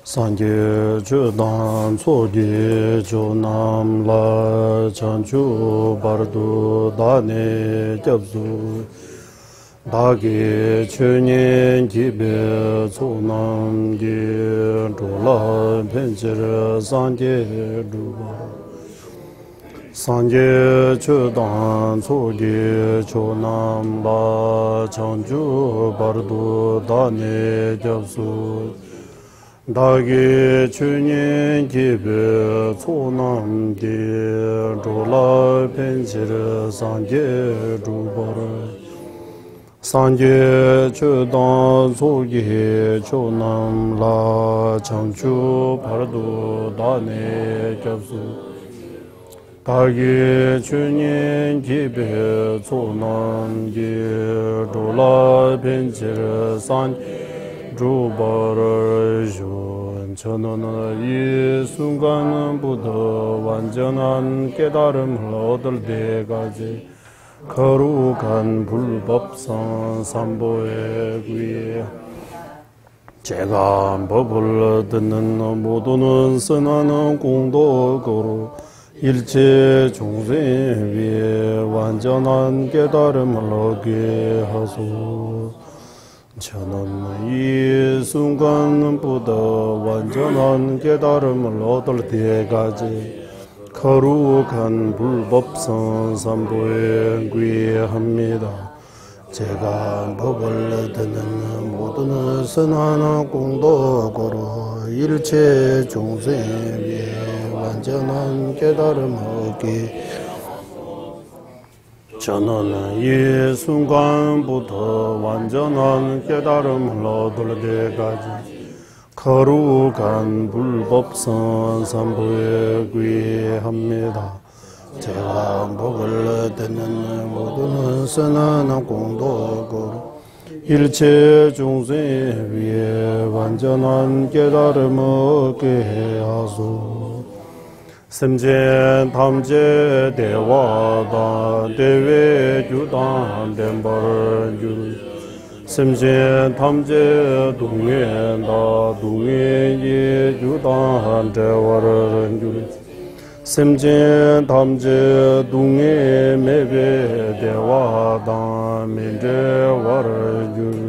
Sanje chudan soge chunam la chanchu bardu dane jabzu dagi chunin jibe chunam di chula penchir sanje dubar Sanje chudan soge chunam la chanchu bardu dane jabzu 다기 주님 집에 소남디 졸라 펜지르 산제 주버르 산제 주단 소기 조남라 창주 바르도 다네 접수 다기 주님 집에 소남디 졸라 펜지르 산제 주버르존 저는 이 순간부터 완전한 깨달음을 얻을 때까지 거룩한 불법성 삼보의 위에 제가 법을 듣는 모두는 선하는 공덕으로 일체 중생 위에 완전한 깨달음을 얻게 하소서. 저는 이 순간보다 완전한 깨달음을 얻을 때까지 거룩한 불법성 삼보에 귀합니다. 제가 법을 듣는 모든 선한 공덕으로 일체 중생 위에 완전한 깨달음을 얻게 저는 이 순간부터 완전한 깨달음을 얻을 때까지 거룩한 불법성 삼보에 귀합니다. 제가 법을 듣는 모든 선한 공덕으로 일체 중생 위에 완전한 깨달음을 얻게 하소서. semje tamje dewa da dewe judan dembar jul semje tamje dungye da dungye ye judan dewar jul semje tamje dungye mebe dewa da mende war jul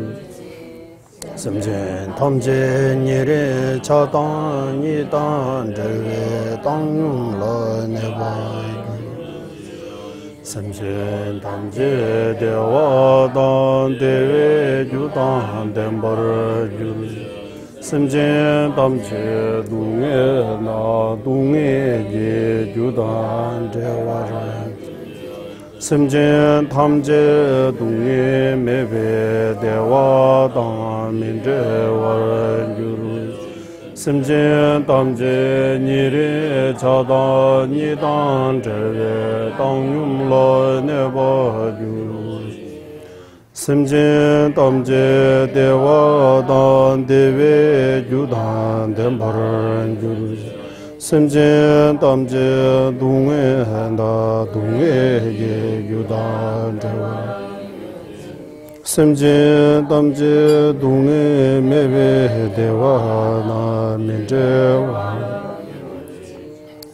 semje tamje nyere chadan yidan dewe tang la neba semje tamje dewa dan dewe judan dembar jul semje tamje dungye na dungye ye judan dewa semje tamje dungye mebe dewa dan minde war jul semje tamje nire chada nidan jere tang yum la neba jul semje tamje dewa dan dewe judan dembar jul semje tamje dungye da dungye ye judan dewa semje tamje dungye mebe dewa na mindewa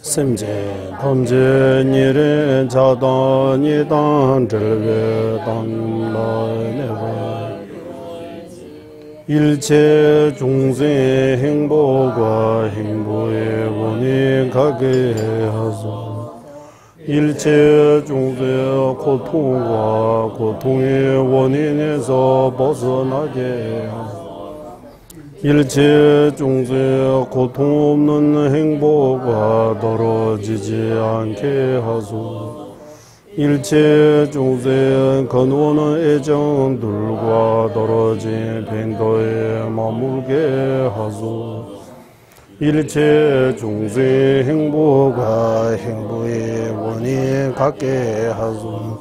semje tamje nire chada nidan jelwe tang la neba 일체 중생 행복과 행보의 원인 가게 하소서. 일체 중생 고통과 고통의 원인에서 벗어나게 하소서. 일체 중생 고통 없는 행복과 떨어지지 않게 하소서. 일체 중생 건원한 애정들과 떨어진 빈도에 머물게 하소서. 일체 중생 행복과 행복의 원인 갖게 하소서.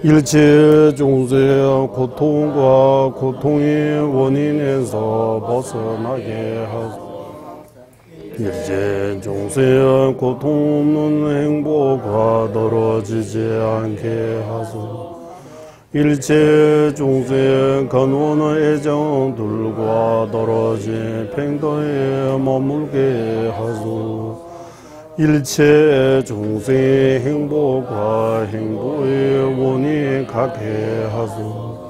일체 중생 고통과 고통의 원인에서 벗어나게 하소서. 일체 중생 고통 없는 행복과 떨어지지 않게 하소서. 일체 중생 근원의 애정들과 떨어진 팽도에 머물게 하소. 일체 중생의 행복과 행복의 원인 갖게 하소.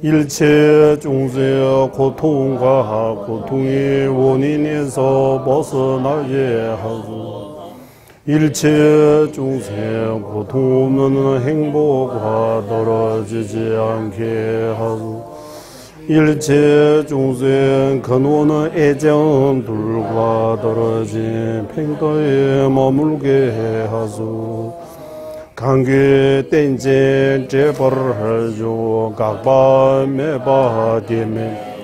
일체 중생의 고통과 고통의 원인에서 벗어나게 하소. 일체 중생 고통 없는 행복과 떨어지지 않게 하소. 일체 중생 근원의 애정들과 떨어진 팽도에 머물게 하소. 강규 땡진 제벌하죠. 각바 매바 디메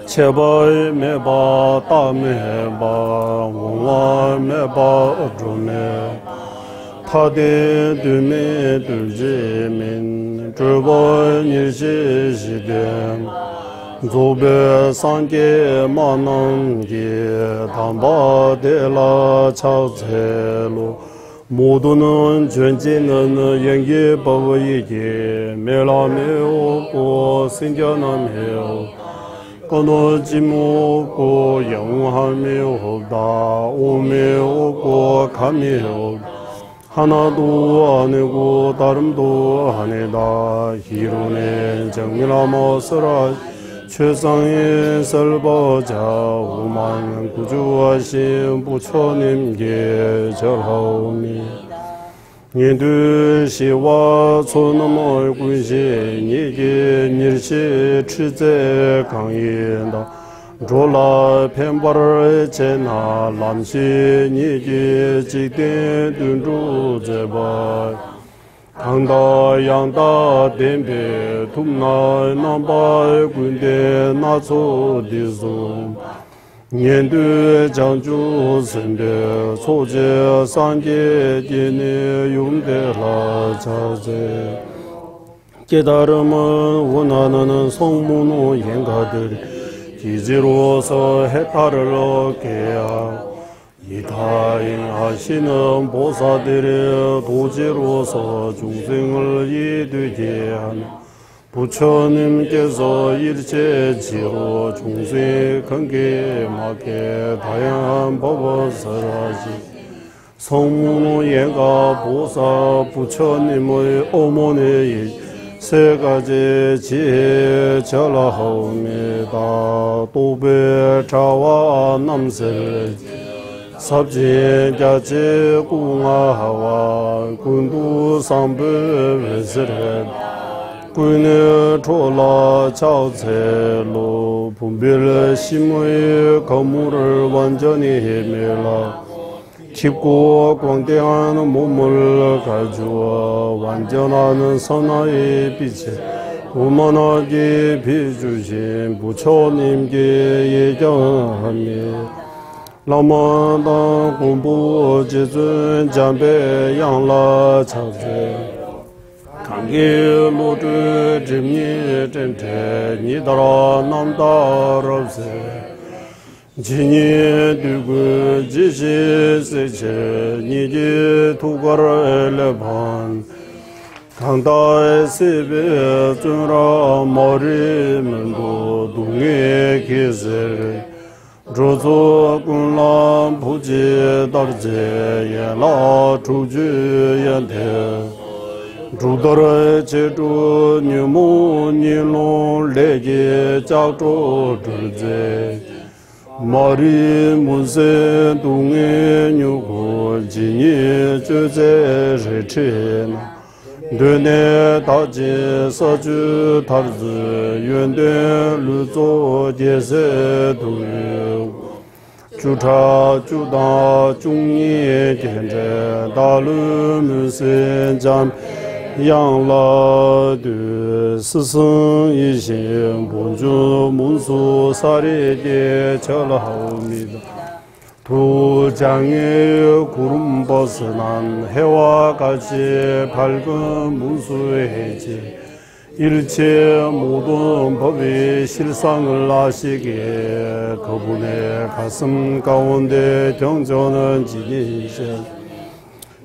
제발 매바 따매바 원와 매바 어주메 타데 두메 둘제민 주번 일시시된 조베 상계 만남게 담바데라 차세로 모두는 전진은 영예법이게 멸함해오고 생겨남해오 끊어짐 없고 영함이 없다. 오미 없고 감이 없다. 하나도 아니고 다름도 아니다. 희론의 정밀하모서라 최상의 설보자 오만 구주하신 부처님께 절하오니 니들 시와 소놈의 군신 니게 일시 취재 강인다 졸라 펜바를 제나 람시 니게 직대 둔주 제발 강다 양다 덴베 tum나 남바 군대 나소디소 년도 장주 선배 소재 상계 진의 용대라 자제 깨달음은 원하는 성문의 행가들 기지로서 해탈을 얻게 하고 이타행하시는 보사들의 도지로서 중생을 이되게 하는 부처님께서 일체지로 중생의 관계에 맞게 다양한 법을 설하시 성문예가 보사 부처님의 어머니의 세 가지 지혜 절하옵니다. 도배 자와 남세 삽진자체 공화와 군두 삼배회설해 군의 초라 자체로 분별 심의 거물을 완전히 헤매라 깊고 광대한 몸을 가주어 완전한 선화의 빛에 오만하게 비주신 부처님께 예정하며 라마다 공부 지尊 장배 양라 차제 강계 로드 짐니 전체 니다라 남다럽세 진이 두고 지시 세체 니지 투가를 레반 강다의 세배 尊라 머리문도 동의 계세 조조 군람 부지 달제 예라 주주 연대 주더러 제주 뉴무 니로 레게 자조 주제 머리 문세 동에 뉴고 진이 주제 제친 드네 다지 서주 달즈 연대 루조 제세 두 주차 주다 중이 견제 다루무세 잠 양라드 스승이신 본주 문수 사리게 절하옵니다. 도장의 구름 벗어난 해와 같이 밝은 문수의 해지 일체 모든 법의 실상을 아시기에 그분의 가슴 가운데 정전은 지니신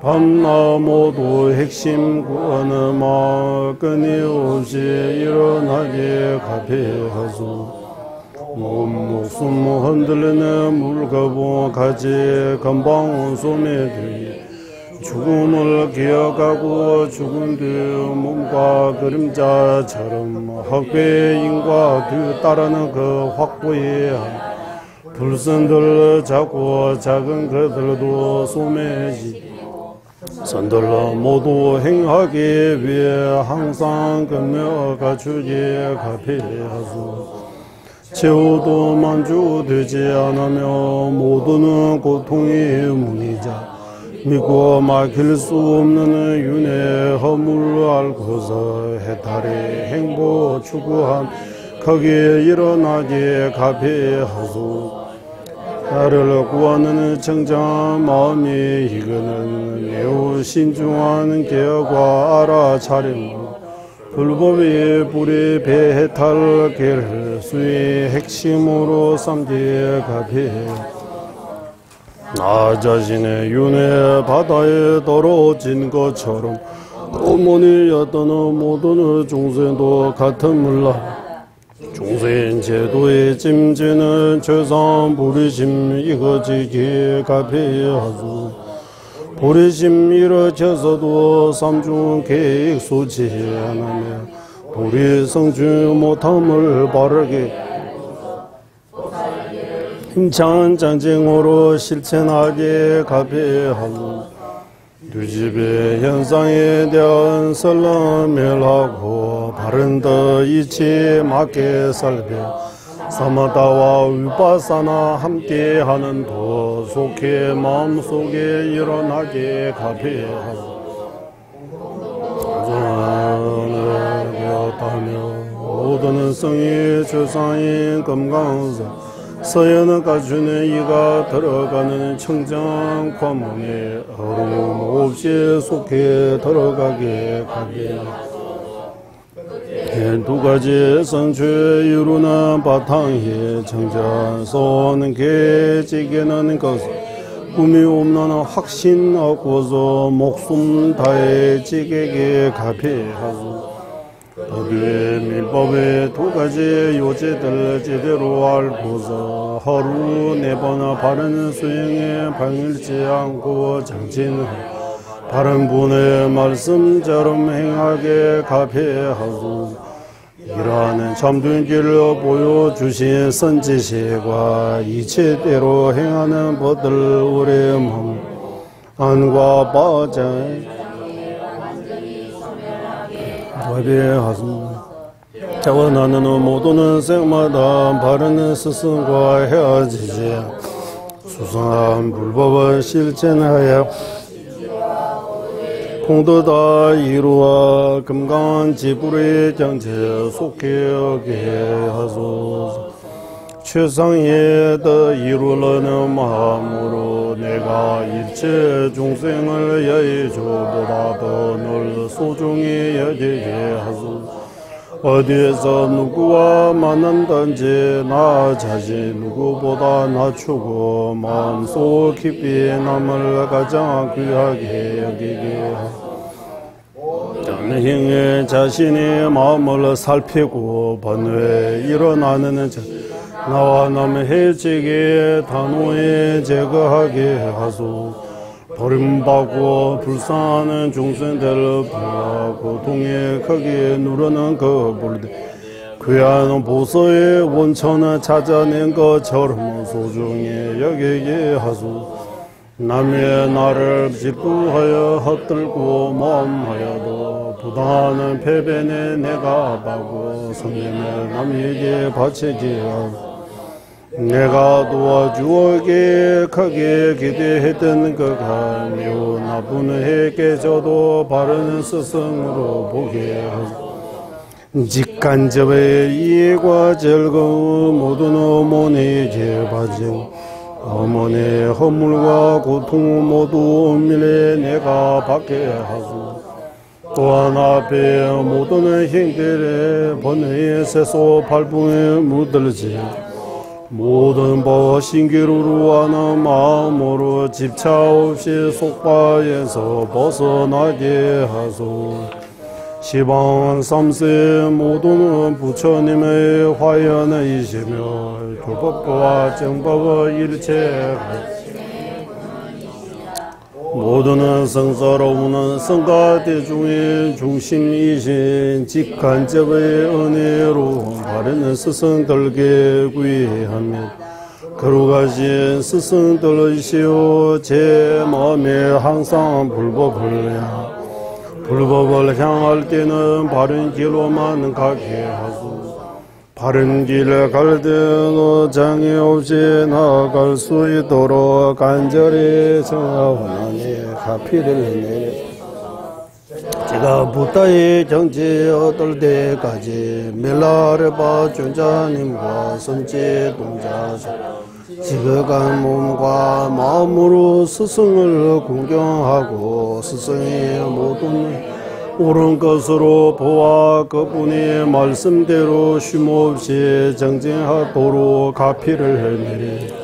밤낮 모두 핵심 구원음아 끊임없이 일어나게 가피하소. 목숨 흔들리는 물거부 가지 건방 소매 뒤 죽음을 기억하고 죽은 뒤 몸과 그림자처럼 흑배인과 뒤따르는 그 확보에 불선들 잡고 작은 그들도 소매지 선들 모두 행하기 위해 항상 금며 갖추게 가피하소. 최후도 만주되지 않으며 모두는 고통의 문이자 믿고 막힐 수 없는 윤회 허물 알고서 해탈의 행복 추구한 거기에 일어나게 가피하소. 나를 구하는 청정 마음이 이거는 매우 신중한 계획과 알아차림으로 불법의 불의 배해탈 결수의 핵심으로 삼기에 가피해 나 자신의 윤회 바다에 떨어진 것처럼 어머니였던 모든 중생도 같음을라. 중생 제도의 짐지는 최상 불의심 이거지기에 가피하소. 불의심 이뤄져서도 삼중 계획 소지 않으며 불의 성주 못함을 바르게 힘찬 전쟁으로 실천하게 가피하고 두집의 현상에 대한 설명을 바른 더 이치에 맞게 살펴 사마다와 위파사나 함께하는 도 속해 마음속에 일어나게 가피하고 전을 배웠다며 모든 성의 조상인 금강사 서연을 갖추는 이가 들어가는 청정 관문에 어려움 없이 속해 들어가게 가피하고 두 가지 성취에 이루는 바탕에 정자 쏘는 계지게는 것 꿈이 없는 확신 얻고서 목숨 다해 지게게 가피하소. 법의 밀법의 두 가지 요제들 제대로 알고서 하루 4번 바른 수행에 방일지 않고 정진하고 바른 분의 말씀처럼 행하게 가피하소. 이러한 참된 길을 보여주신 선지식과 이체대로 행하는 법들 우리의 마음 안과 바자에 가비하소서. 자원하는 모든 생마다 바른 스승과 헤어지지 수상한 불법을 실천하여 공도다 이루어 금강 지불의 정체 속하게 하소서. 최상에 더 이루려는 마음으로 내가 일체 중생을 여의주보다 더 널 소중히 여기게 하소서. 어디에서 누구와 만난든지 나 자신 누구보다 낮추고 마음속 깊이 남을 가장 귀하게 여기게 하소서. 행에 자신의 마음을 살피고 번뇌에 일어나는 나와 남의 해지게 단호에 제거하게 하소서. 버림받고 불쌍하는 중생들을 부하 고통에 크게 누르는 그 불들 귀한 보서의 원천을 찾아낸 것처럼 소중히 여기게 하소서. 남의 나를 질투하여 헛들고 마음하여도 부당하는 패배에 내가 바고 성님을 남에게 바치지 않고 내가 도와주어게 크게 기대했던 그가 매우 나쁜 해께 저도 바른 스승으로 보게 하소서. 직간접의 이해와 즐거움 모든 어머니에게 바친 어머니의 허물과 고통 모두 은밀히 내가 받게 하소서. 또한 앞에 모든 행들의 번뇌의 세소 발풍에 묻을지 모든 법 신기루로 하는 마음으로 집차 없이 속바에서 벗어나게 하소. 시방 삼세 모두는 부처님의 화연이시며 교법과 정법의 일체 모두는 성사로우는 성가대중의 중심이신 직간접의 은혜로 바르는 스승들께 구의하며 거룩하신 스승들이시오 제 마음에 항상 불법을 향할 때는 바른 길로만 가게 하소. 바른 길을 갈 때는 장애 없이 나아갈 수 있도록 간절히 정하오나니 가피를 내려 제가 부다의 정치 얻을 때까지 멜라르바 존자님과 선제 동자죠 지극한 몸과 마음으로 스승을 공경하고 스승의 모든 옳은 것으로 보아 그분의 말씀대로 쉼없이 정진하도록 가피를 내리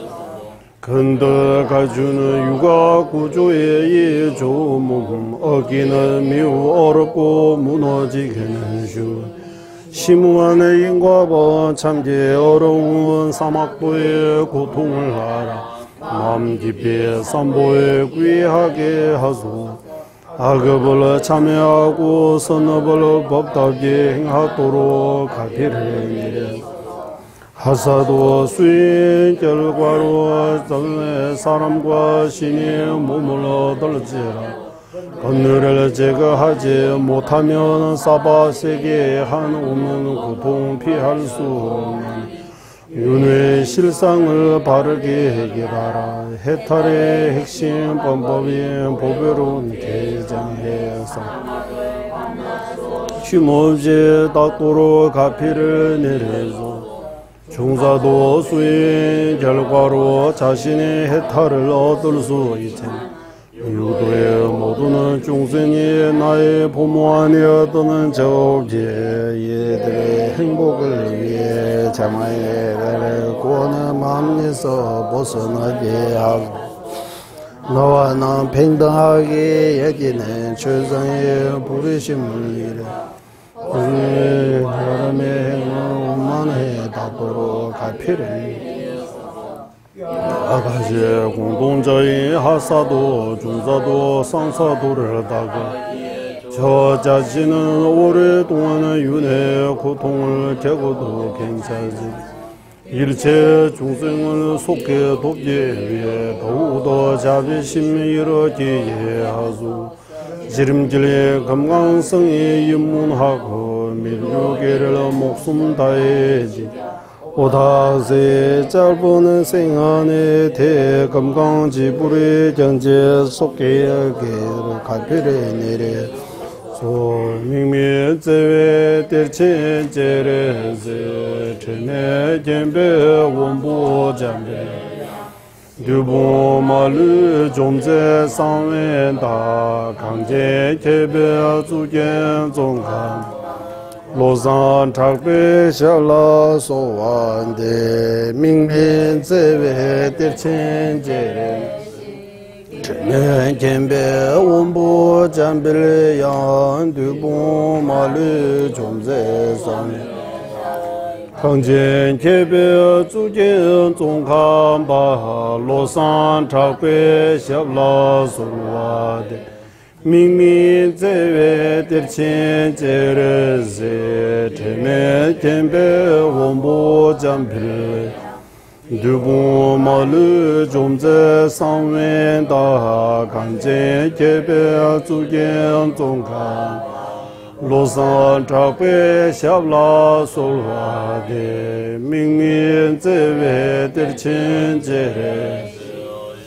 근덕 가주는 육아 구조의 이 조몸 어기는 매우 어렵고 무너지게는 쉬운 심무한의 인과번 참기 어려운 사막도의 고통을 알아 마음 깊이 삼보에 귀하게 하소. 악업을 참여하고 선업을 법답게 행하도록 가피를 내려 하사도 수인 결과로 사람과 신의 몸을 얻을지라 건너를 제거하지 못하면 사바세계에 한 오면 고통 피할 수 없는 윤회의 실상을 바르게 해결하라. 해탈의 핵심 범법인 보배로운 개정해서 쉼없이 닦도록 가피를 내려줘. 중사도 수인 결과로 자신의 해탈을 얻을 수 있지. 유도의 모두는 중생이 나의 부모 아니었던 저기에 얘들의 행복을 위해 자마의 고는 마음에서 벗어나게 하고 너와 나平等하게 여기는 최상의 부르심을 이래 우리의 여름의 행을 원만해 닿도록 가피를 아가씨 공동자인 하사도 중사도 상사도를 다가 저 자신은 오랫동안 윤회 고통을 겪어도 괜찮지 일체 중생을 속해 돕기 위해 더욱더 자비심이 이루어지게 하소. 지름길에 건강성이 입문하고 밀류계를 목숨 다해지 오다세 짧은 생안의 대건강지불의 경제 속에 가피를 내려 소명미제외 대체제레세 전에 견배 원보장배 두보마르 좀제 상wen다 강제 개배 주견 종간 로산 작배 샬라 소완데 명민제외 대체제레 전에 견배 원보 잠벨 양 두보마르 좀제 상wen다 강제 개별 주견 종간바 로산 작배 샤라 소와데 민민제외 대체제레세 테네 견배 원보 잠벨 두보마르 좀제 상wen다 강제 개별 주견 종간 로산 작배 샤라 솔와데 민민제외 대체제레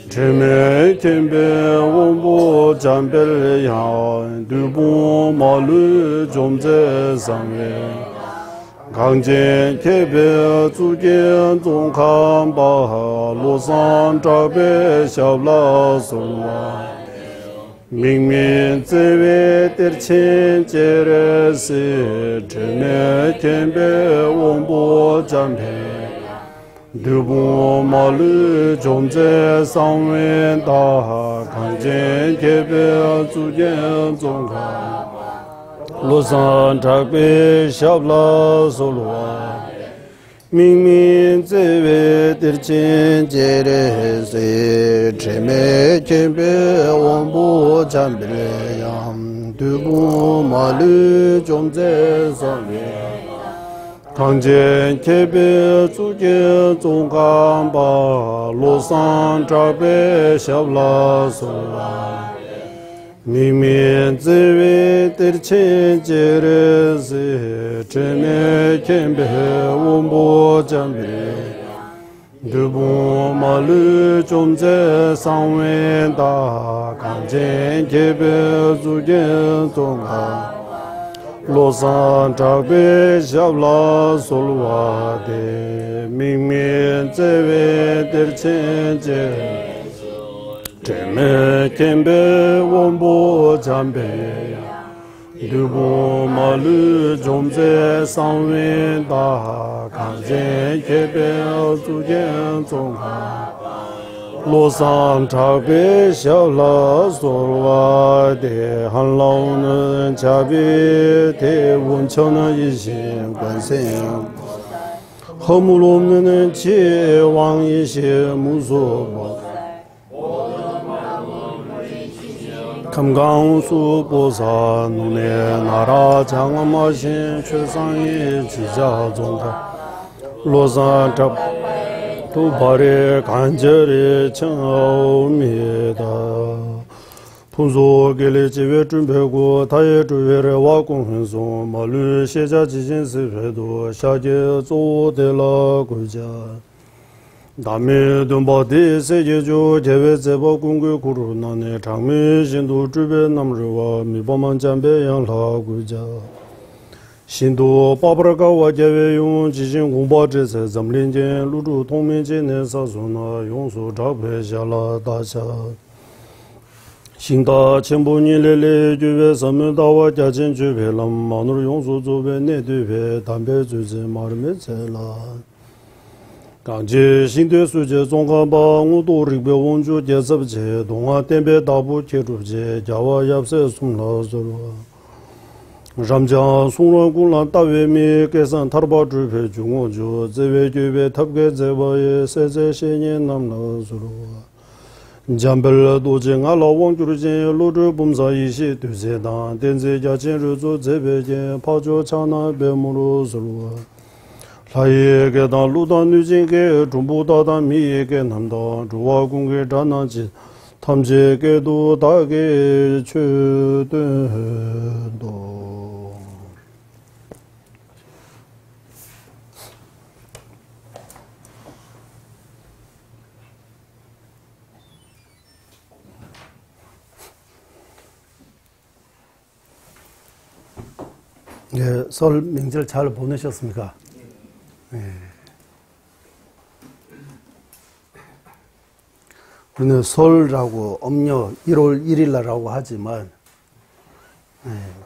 제메 견배 원보 잠벨야 두보마르 좀제 상wen 강제 개별 주견 종간바 로산 작배 샤라 솔와 민민제외 대체제레세 전에 견배 원보 잠배 두부 마루 존재 상wen다 강전 개별 주견 종가 로산 작배 샵라 솔와 민민 제외 들진 제레세 제메 개별 원보 잠벨양 두부 마루 존재 상wen 강전 개별 주견 종가 로산 작배 샵라 솔와 민민 제외 들친 제레세 제메 개별 원보 잠벨 두부 마루 존재 상wen다 강전 개별 주견 종가 로산 작배 샵라 솔와데 민민 제외 들친 제레 제메 켐베 원보 잠베 두부 마루 존재 상wen다 강전 개별 주견 종가 로산 작배 샵라 솔와데 한라오는 자비 대원천은 이신 관생 허물 없는 제왕이신 무소보 금강수 보사 눈에 나라 장엄하신 최상의 지자종다 로산 두 발에 간절히 청하옵니다. 분소길에 지외 준비고 다의 주회를 와공hun송 마루 시자 지진스회도 샤게 조대라 구자 남의 돈바디 세계주 대외 제보 공급 구루나네 장미 신도 주변 남르와 미범한 잠배 양라구자 신도 바브라가와 제외 용 지진 공바제세 점린제 루루 통민제네 사소나 용수 잡회샤라 다샤 신다 첨부니레레 주변 섬다와 자진 주변람 마누르 용수 주변 내두변 담배 주제 마르메젤라 강제 신대 수제 종가바 우도 리베 원주 제섭제 동아 템베 다부 제루제 자와 얍세 숨라서로 잠자 송랑군란 따웨미 계산 타르바 주베 중오주 제베 주베 탑게 제바에 세세 신이 남나서로 잠벨 도쟁아 라왕주르제 로르 봄사 이시 되세다 덴제 자진르조 제베제 파조 차나 베무로서로 라이에게 다 루단 뉴진게 중부다다 미에게 남다 주와공게 자나지 탐제게도 다게 최대도 예, 설 명절 잘 보내셨습니까? 예. 우리는 설라고 음력 1월 1일 날라고 하지만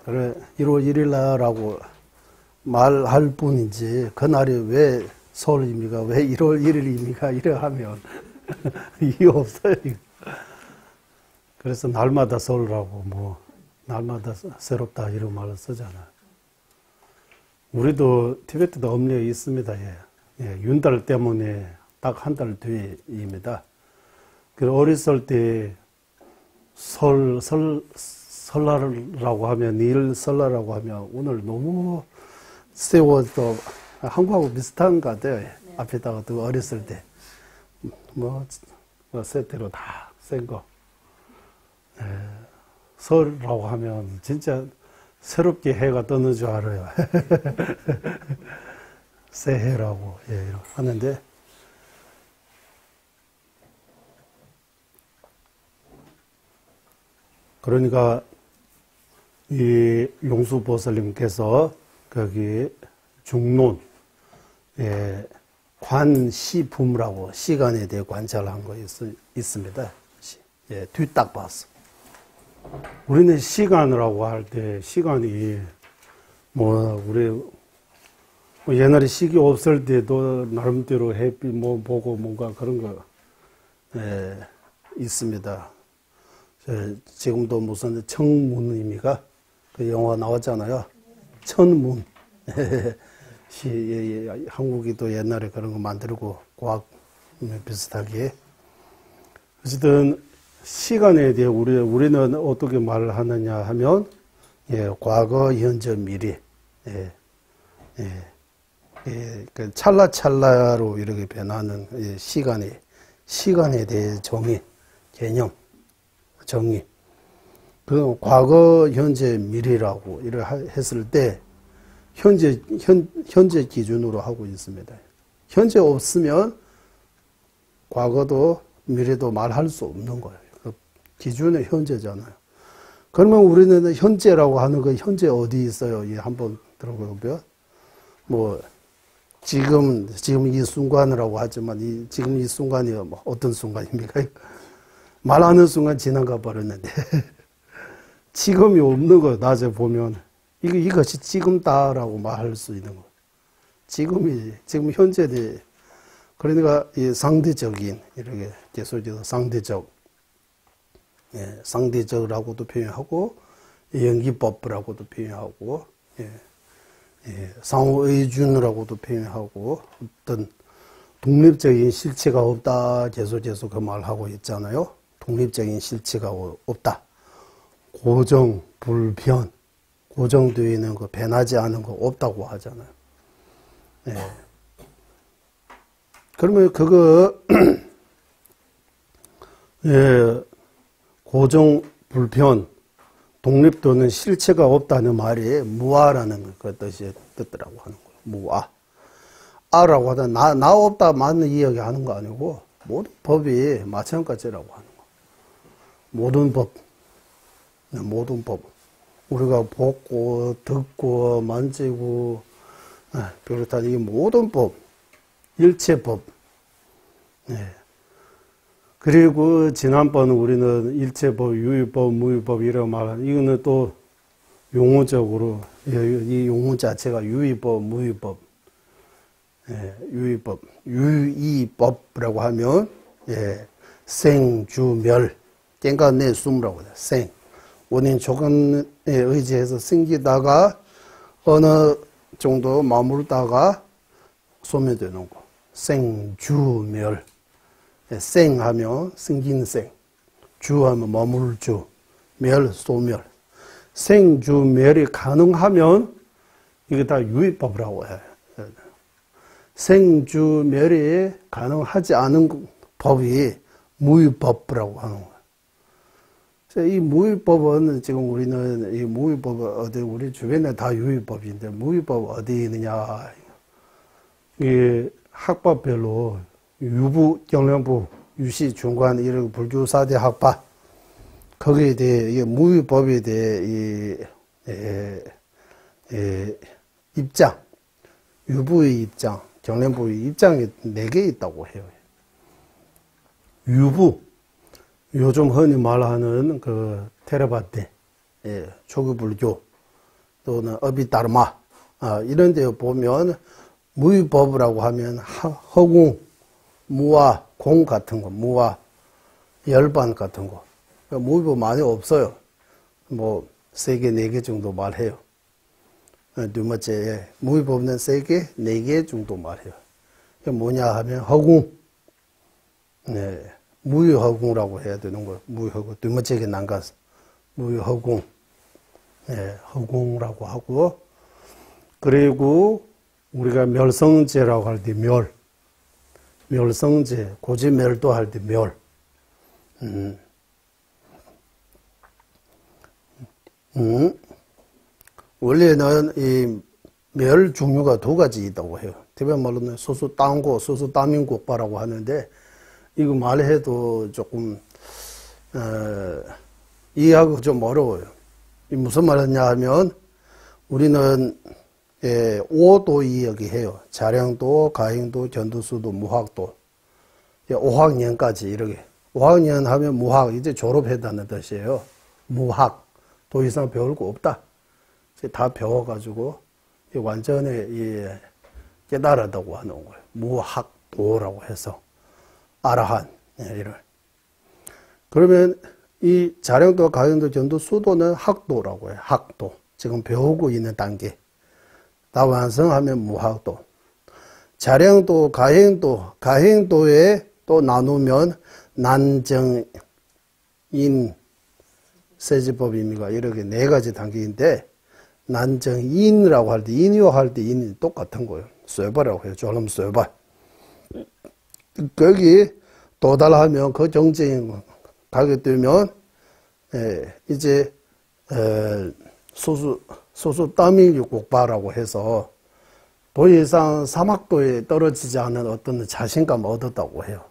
그래 1월 1일 날라고 말할 뿐이지 그날이 왜 설입니까? 왜 1월 1일입니까? 이래 하면 이유 없어요. 그래서 날마다 설라고 뭐 날마다 새롭다 이런 말을 쓰잖아. 우리도 티베트도 음력이 있습니다. 윤달 때문에 딱 한 달 뒤입니다. 그리고 어렸을 때 설날이라고 하면, 내일 설날이라고 하면 오늘 너무 세워도 한국하고 비슷한 것 같아요. 네. 앞에다가 또 어렸을 때 세태로 다 센 거. 설이라고 하면 진짜 새롭게 해가 뜨는 줄 알아요. 새해라고 하는데 그러니까 이 용수보살님께서 거기 중론 관시품이라고 시간에 대해 관찰한 거 있습니다. 뒤 딱 봤어. 우리는 시간이라고 할 때 시간이 우리 뭐 옛날에 시기 없을 때도 나름대로 햇빛 뭐 보고 뭔가 그런 거 있습니다. 지금도 무슨 청문입니까? 그 영화 나왔잖아요. 천문. 한국이 또 옛날에 그런 거 만들고 과학 비슷하게. 어쨌든 시간에 대해 우리는 어떻게 말을 하느냐 하면 과거, 현재, 미래. 그 찰나찰나로 이렇게 변하는 시간에 대해 개념, 정의. 그 과거, 현재, 미래라고 이렇게 했을 때 현재 기준으로 하고 있습니다. 현재 없으면 과거도 미래도 말할 수 없는 거예요. 그 기준은 현재잖아요. 그러면 우리는 현재라고 하는 거 현재 어디 있어요? 한번 들어보면 뭐 지금 이 순간이라고 하지만 지금 이 순간이 어떤 순간입니까? 말하는 순간 지나가 버렸는데 지금이 없는 거 낮에 보면 이것이 지금다라고 말할 수 있는 거. 지금 현재대. 그러니까 이 상대적인 이렇게 계속해서 상대적이라고도 표현하고 연기법이라고도 표현하고 상호의준이라고도 표현하고 어떤 독립적인 실체가 없다 계속해서 그 말하고 있잖아요. 독립적인 실체가 없다. 고정, 불변, 고정되어 있는 거, 변하지 않은 거 없다고 하잖아요. 그러면 그거 고정, 불변, 독립도는 실체가 없다는 말이 무아라는 그 뜻이라고 하는 거예요. 무아. 아라고 하다 나 없다 맞는 이야기 하는 거 아니고 모든 법이 마찬가지라고 하는 거. 모든 법. 우리가 보고 듣고 만지고 비롯한 이 모든 법, 일체법. 그리고 지난번 우리는 일체법, 유의법, 무의법 이런 말, 이거는 또 용어적으로 이 용어 자체가 유의법, 무의법, 유의법이라고 하면 생주멸, 깽가내 숨이라고 해요. 생 원인 조건에 의지해서 생기다가 어느 정도 머물다가 소멸되는 거. 생주멸. 생하면 생긴 생, 주하면 머물 주, 멸 소멸. 생주멸이 가능하면 이게 다 유의법이라고 해요. 생주멸이 가능하지 않은 법이 무의법이라고 하는 거예요. 이 무의법은 지금 우리는 이 무의법은 어디 우리 주변에 다 유의법인데 무의법 어디 있느냐? 이 학법별로 유부, 경련부, 유시, 중관 이런 불교 4대 학파 거기에 대해 이 무의법에 대해 입장, 유부의 입장, 경련부의 입장이 4개 있다고 해요. 유부, 요즘 흔히 말하는 그 테라바테, 초기 불교 또는 어비다르마 이런 데 보면 무의법이라고 하면 허공, 무와 공 같은 거, 무와 열반 같은 거. 무의법 많이 없어요. 뭐 3개, 4개 정도 말해요. 두 번째, 무의법은 3개, 4개 정도 말해요. 뭐냐 하면 허공, 무의허공이라고 해야 되는 거예요. 무의허공. 두 번째가 난가서 무의허공, 허공이라고 하고, 그리고 우리가 멸성제라고 할 때 멸성제, 고지멸도 할 때 멸. 원래는 이 멸 종류가 2가지 있다고 해요. 대변 말로는 소수 땅고, 소수 따민국바라고 하는데, 이거 말해도 조금, 이해하기 좀 어려워요. 무슨 말이냐 하면, 우리는 5도 이야기해요. 자량도, 가행도, 견도수도, 무학도. 5학년까지 이렇게. 5학년 하면 무학, 이제 졸업했다는 뜻이에요. 무학. 더 이상 배울 거 없다. 다 배워가지고, 완전히 깨달았다고 하는 거예요. 무학도라고 해서 아라한 이런. 그러면 이 자량도, 가행도, 전도, 수도는 학도라고 해요. 학도. 지금 배우고 있는 단계. 다 완성하면 무학도. 자량도, 가행도, 가행도에 또 나누면 난정인 세지법입니까? 이렇게 네 가지 단계인데, 난정인이라고 할 때, 인유할 때 인이 똑같은 거예요. 쇠바라고 해요. 졸음 쇠바. 거기 도달하면 그 정체인 가게 되면, 이제, 소수 따밀 곡바라고 해서 더 이상 사막도에 떨어지지 않은 어떤 자신감을 얻었다고 해요.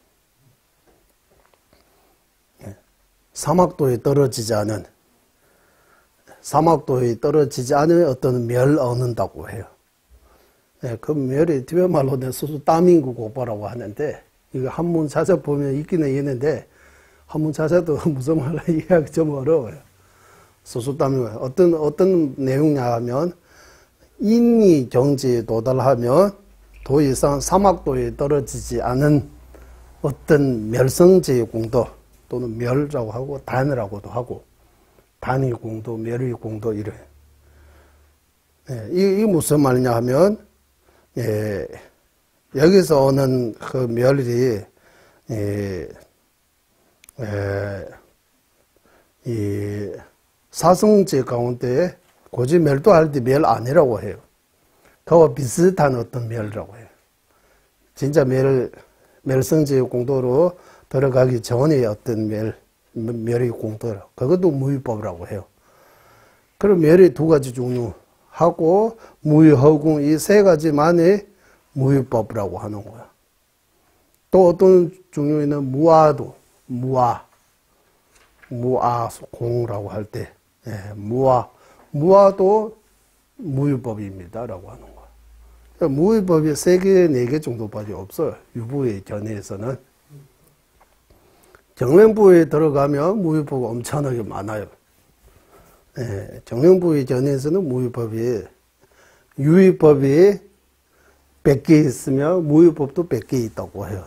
사막도에 떨어지지 않은 어떤 멸 얻는다고 해요. 그 멸이 티베말로 소수 따민구 곡바라고 하는데, 이거 한문 찾아보면 있기는 있는데, 한문 찾아도 무슨 말로 이해하기 좀 어려워요. 소수땀이 어떤 내용이냐 하면, 인이 경지에 도달하면 더 이상 사막도에 떨어지지 않은 어떤 멸성지의 공도, 또는 멸이라고 하고 단이라고도 하고, 단의 공도, 멸의 공도 이래. 이 무슨 말이냐 하면, 여기서 오는 그 멸이 이 사성제 가운데 고지 멸도할 때 멸 아니라고 해요. 그와 비슷한 어떤 멸이라고 해요. 진짜 멸성제 공도로 들어가기 전에 어떤 멸의 공도라. 그것도 무위법이라고 해요. 그럼 멸의 두 가지 종류하고 무위, 허공 이 세 가지만의 무위법이라고 하는 거야. 또 어떤 종류에는 무아도, 무아공이라고 할 때, 무아도 무위법입니다라고 하는 거야. 그러니까 무위법이 3개, 4개 정도밖에 없어요. 유부의 견해에서는. 정명부에 들어가면 무위법이 엄청나게 많아요. 정명부의 견해에서는 무위법이, 유위법이 100개 있으면 무위법도 100개 있다고 해요.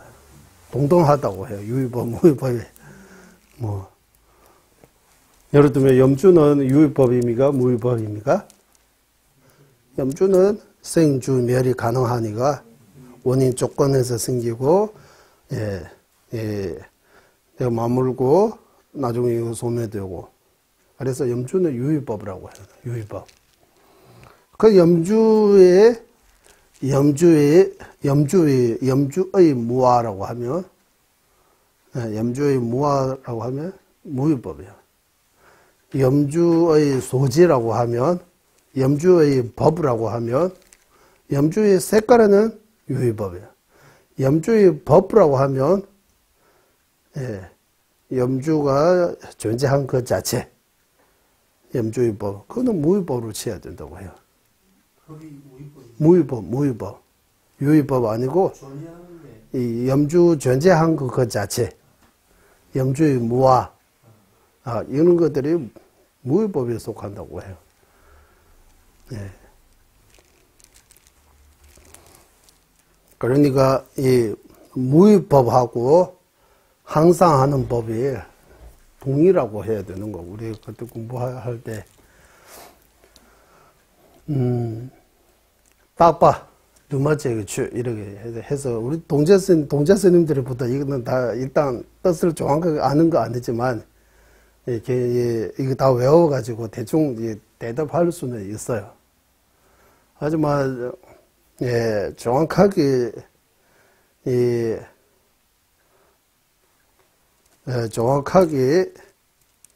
동등하다고 해요. 유위법, 무위법이. 예를 들면 염주는 유위법입니까? 무위법입니까? 염주는 생주, 멸이 가능하니까 원인 조건에서 생기고, 내가 맞물고 나중에 이거 소멸되고. 그래서 염주는 유위법이라고 해요. 유위법. 그 염주의 무아라고 하면, 염주의 무아라고 하면 무위법이에요. 염주의 소지라고 하면, 염주의 법이라고 하면, 염주의 색깔에는 유위법이에요. 염주의 법이라고 하면, 염주가 존재한 것 자체, 염주의 법, 그거는 무위법으로 치어야 된다고 해요. 무위법. 유위법 아니고, 이 염주 존재한 것 자체, 염주의 무아, 이런 것들이 무위법에 속한다고 해요. 그러니까 이 무위법하고 항상 하는 법이 동일하고 해야 되는 거. 우리 그때 공부할 때, 딱봐, 류마제규 이렇게 해서 우리 동자 스님들보다 이거는 다 일단 뜻을 정확하게 아는 거 아니지만 이렇게 이거 다 외워가지고 대충 대답할 수는 있어요. 하지만 정확하게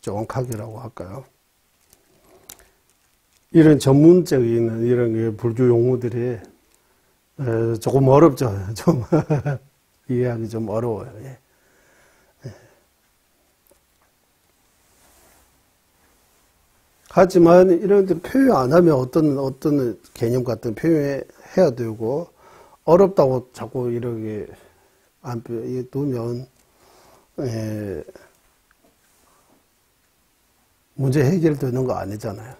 정확하게라고 할까요? 이런 전문적인 이런 불교 용어들이 조금 어렵죠. 좀 이해하기 좀 어려워요. 하지만 이런 데 표현 안 하면 어떤 개념 같은 표현해야 되고, 어렵다고 자꾸 이렇게 안 두면 문제 해결되는 거 아니잖아요.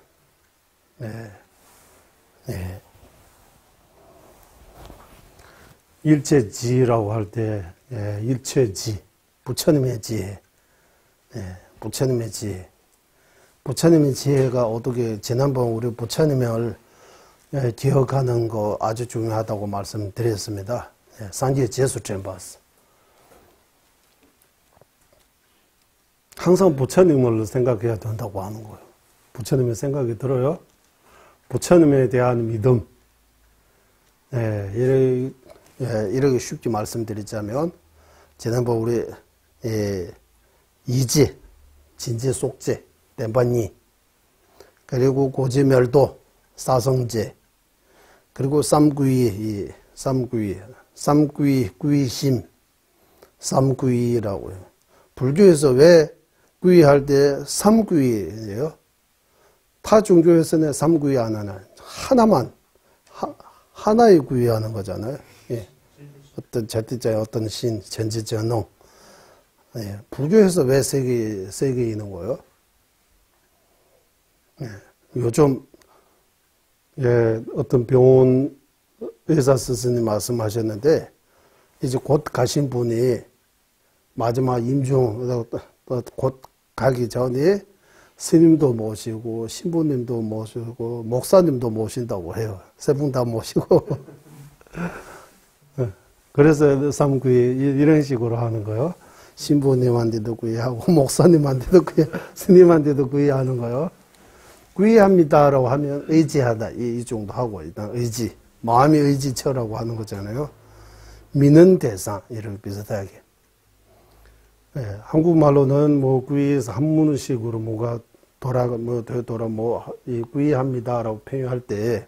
일체지라고 할 때, 예, 일체지, 부처님의 지혜, 예, 부처님의 지혜. 부처님의 지혜가 어떻게, 지난번 우리 부처님을 예, 기억하는 거 아주 중요하다고 말씀드렸습니다. 예, 상계 제수점 봤어. 항상 부처님을 생각해야 된다고 하는 거예요. 부처님의 생각이 들어요? 부처님에 대한 믿음. 예, 이렇게 쉽게 말씀드리자면, 지난번 우리, 예, 이지, 진지 속죄, 땜반니, 그리고 고지멸도, 사성제, 그리고 삼구이, 구이심, 삼구이라고요. 불교에서 왜 구이할 때 삼구이예요? 타 종교에서는 삼구이 안 하나, 하나만, 하나의 구이하는 거잖아요. 예. 어떤 제티자의 어떤 신, 전지전능. 예. 불교에서 왜 세 개 있는 거예요? 예. 요즘, 예, 어떤 병원 의사 스승님 말씀하셨는데, 이제 곧 가신 분이 마지막 임종, 곧 가기 전에 스님도 모시고, 신부님도 모시고, 목사님도 모신다고 해요. 세 분 다 모시고. 그래서 삼구이 이런 식으로 하는 거예요. 신부님한테도 구이하고, 목사님한테도 구이하고, 스님한테도 구이하는 거예요. 구이합니다라고 하면 의지하다, 이 정도 하고, 일단 의지. 마음의 의지처라고 하는 거잖아요. 믿는 대상, 이렇게 비슷하게. 예, 한국말로는 뭐 구이에서 한문식으로 뭐가 이 구이합니다라고 표현할 때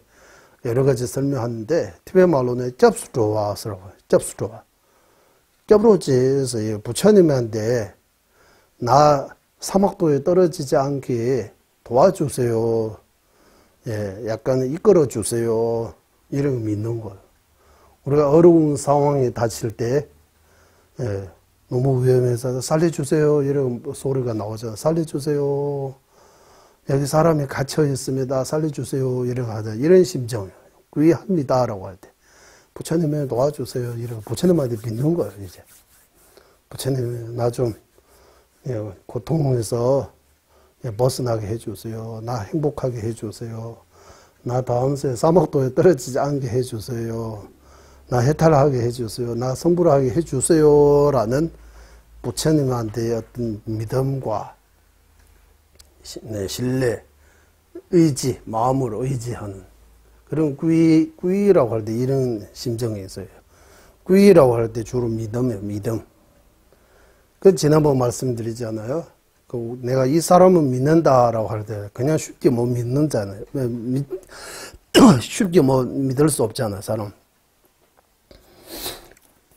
여러 가지 설명하는데, 티베트 말로는 쩝수조와스라고, 쩝수조와. 쩝로지에서 부처님한테 나 사막도에 떨어지지 않게 도와주세요. 예, 약간 이끌어 주세요. 이런 거 믿는 거예요. 우리가 어려운 상황에 닥칠 때, 예, 너무 위험해서 살려주세요. 이런 소리가 나오잖아요. 살려주세요. 여기 사람이 갇혀 있습니다. 살려주세요. 이런 하자. 이런 심정이에요. 구이합니다라고 할 때. 부처님이 도와주세요. 이런 부처님한테 믿는 거예요, 이제. 부처님, 나 좀, 예, 고통에서 예, 벗어나게 해주세요. 나 행복하게 해주세요. 나 다음 세 사막도에 떨어지지 않게 해주세요. 나 해탈하게 해주세요. 나 성불하게 해주세요. 라는 부처님한테 어떤 믿음과 신뢰, 의지, 마음으로 의지하는 그런 구이라고 할 때 이런 심정이 있어요. 구이라고 할 때 주로 믿음이에요, 믿음. 그 지난번 말씀드리잖아요. 내가 이 사람은 믿는다라고 할 때 그냥 쉽게 못 믿는잖아요. 쉽게 뭐 믿을 수 없잖아요, 사람.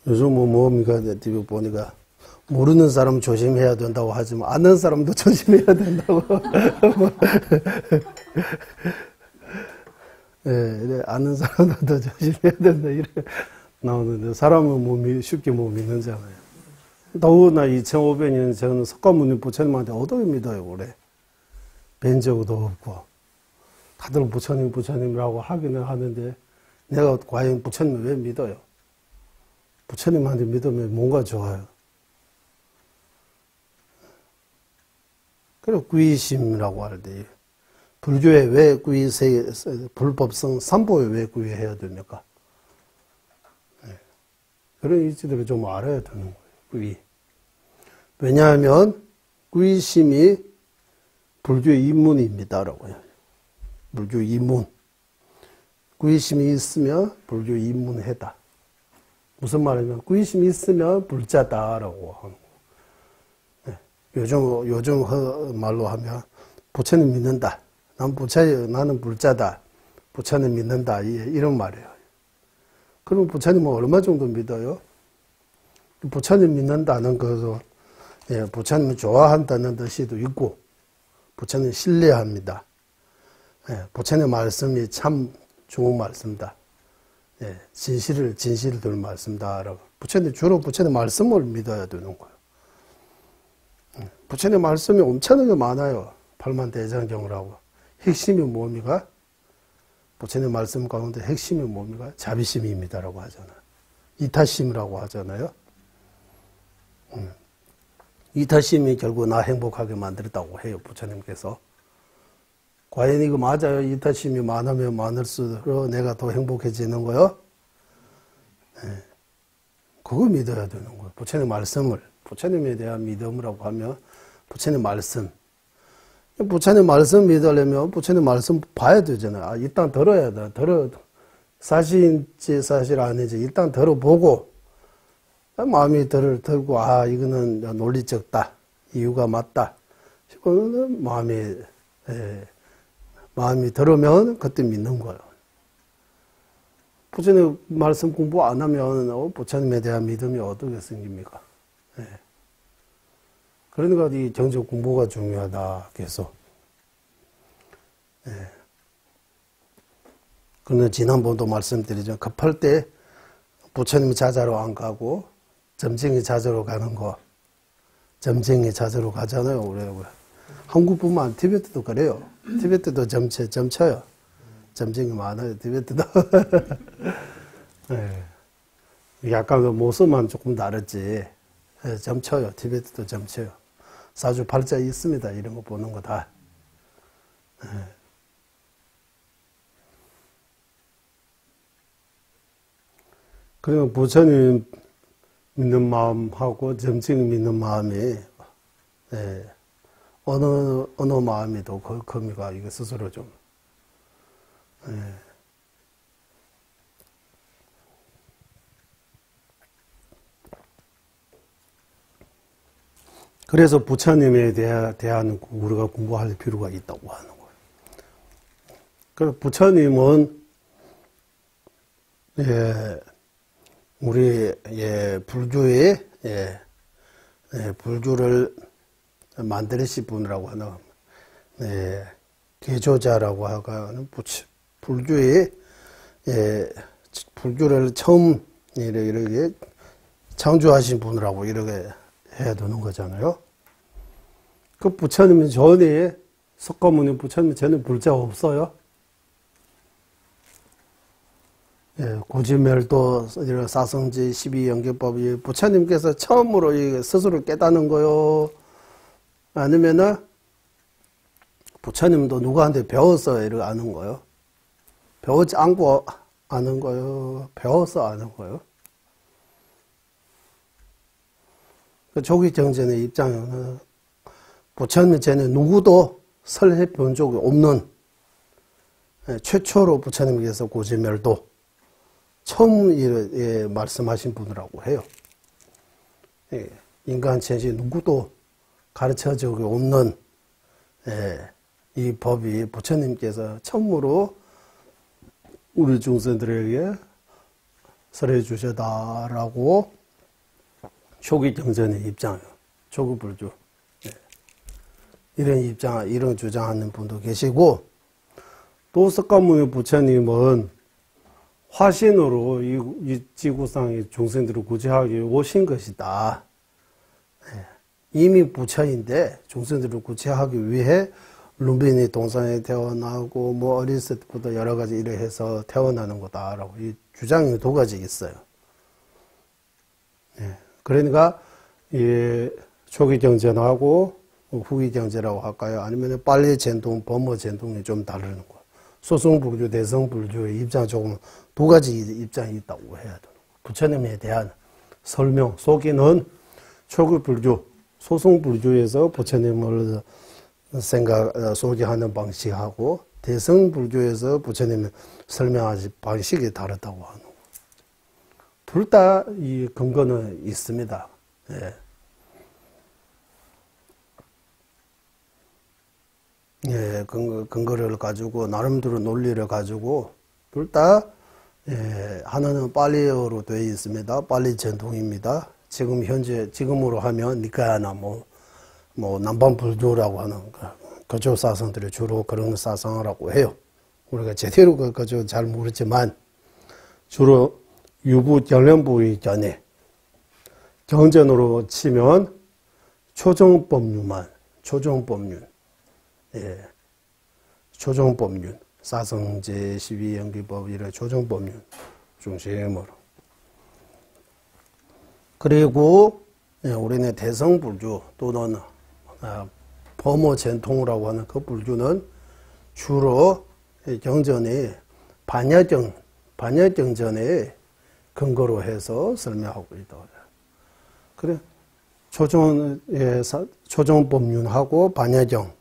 요즘 뭡니까? TV 보니까 모르는 사람 조심해야 된다고 하지만 아는 사람도 조심해야 된다고. 예, 아는 사람도 조심해야 된다 이래 나오는데 사람은 쉽게 못 믿는잖아요. 더구나 2500년 전 석가모니 부처님한테 어떻게 믿어요, 그래? 뵌 적도 없고. 다들 부처님이라고 하기는 하는데, 내가 과연 부처님을 왜 믿어요? 부처님한테 믿으면 뭔가 좋아요. 그리고 구이심이라고 할 때, 불교에 왜 불법성 삼보에 왜 구이해야 됩니까? 그런 이치들을 좀 알아야 되는 거예요. 구이. 왜냐하면 구이심이 불교의 입문입니다라고 해요. 불교 입문. 구이심이 있으면 불교 입문해다. 무슨 말이냐면 구이심이 있으면 불자다라고 하는 거예요. 요즘 말로 하면 부처님 믿는다. 나는 불자다. 부처님 믿는다. 이런 말이에요. 그럼 부처님은 얼마 정도 믿어요? 부처님 믿는다는 것은 예, 부처님을 좋아한다는 뜻이도 있고 부처님 신뢰합니다. 예, 부처님 말씀이 참 좋은 말씀이다. 예, 진실을 들 말씀이다. 주로 부처님 말씀을 믿어야 되는 거예요. 부처님 말씀이 엄청나게 많아요. 팔만대장경이라고. 핵심이 뭡니까? 부처님 말씀 가운데 핵심이 뭡니까? 자비심입니다라고 하잖아요. 이타심이라고 하잖아요. 이타심이 결국 나 행복하게 만들었다고 해요, 부처님께서. 과연 이거 맞아요? 이타심이 많으면 많을수록 내가 더 행복해지는 거요? 네. 그거 믿어야 되는 거예요. 부처님 말씀을, 부처님에 대한 믿음이라고 하면 부처님 말씀. 부처님 말씀 믿으려면 부처님 말씀 봐야 되잖아요. 아, 일단 들어야 돼. 사실인지 사실 아닌지 일단 들어보고 마음이 들고 아 이거는 논리적다. 이유가 맞다. 싶으면 마음이 들으면 그때 믿는 거예요. 부처님 말씀 공부 안 하면 부처님에 대한 믿음이 어떻게 생깁니까? 예. 그러니까 이 정적 공부가 중요하다. 계속. 예. 그러나 지난번도 말씀드리죠. 급할 때 부처님 자자로 안 가고 점쟁이 자자로 가는 거. 점쟁이 자자로 가잖아요. 우리 한국뿐만 티베트도 그래요. 티베트도 점쳐요. 점쟁이 많아요. 티베트도. 네. 약간 그 모습만 조금 다르지. 네, 점쳐요. 티베트도 점쳐요. 사주 팔자 있습니다. 이런 거 보는 거 다. 네. 그리고 부처님 믿는 마음하고 점쟁이 믿는 마음이 네. 어느 마음이 더 겁니까? 이거 스스로 좀. 네. 그래서 부처님에 대한 우리가 공부할 필요가 있다고 하는 거예요. 그래서 부처님은 우리 불교의 불교를 만드신 분이라고 하는 개조자라고 하는 불교의 불교를 처음 이렇게 창조하신 분이라고 이렇게 해야 되는 거잖아요. 그 부처님 전에 석가모니 부처님 전에 불자 없어요. 고지멸도 사성지 12연계법이 부처님께서 처음으로 스스로 깨닫는 거요? 아니면은 부처님도 누구한테 배워서 이렇게 아는 거요? 배우지 않고 아는 거요? 배워서 아는 거요? 조기정전의 입장에는 부처님 전에 누구도 설해 본 적이 없는 최초로 부처님께서 고지멸도 처음 말씀하신 분이라고 해요. 인간 천시 누구도 가르쳐 적이 없는 이 법이 부처님께서 처음으로 우리 중생들에게 설해 주셨다라고 초기 경전의 입장이에요. 초기 불교. 이런 입장, 이런 주장하는 분도 계시고, 또 석가모니 부처님은 화신으로 이 지구상의 중생들을 구제하기 오신 것이다. 이미 부처인데 중생들을 구제하기 위해 룸비니 동산에 태어나고 뭐 어렸을 때부터 여러 가지 일을 해서 태어나는 거다라고 이 주장이 두 가지 있어요. 그러니까 이 초기 경전하고 후기 경전이라고 할까요? 아니면 빨리 전통, 범어 전통이 좀 다르는 거. 소승불교, 대성불교의 입장 조금 두 가지 입장이 있다고 해야 되는 거. 부처님에 대한 설명, 소기는 초기 불교, 소승불교에서 부처님을 소개하는 방식하고 대성불교에서 부처님을 설명하는 방식이 다르다고 하는 거. 둘 다 이 근거는 있습니다. 근거를 가지고 나름대로 논리를 가지고 둘 다 하나는 팔리어로 되어 있습니다. 팔리 전통입니다. 지금으로 하면 니카야나 뭐 남방 불교라고 하는 거조 사상들이 주로 그런 사상이라고 해요. 우리가 제대로 그거 잘 모르지만 주로 유부 경련부의 전에 경전으로 치면 초정법륜만 초정법륜 초정법륜 사성제 12연기법 이런 초정법륜 중심으로 그리고 우리는 대성불주 또는 범어 전통이라고 하는 그 불주는 주로 경전이 반야경전에 근거로 해서 설명하고 있다. 그래 조정법륜하고 반야경,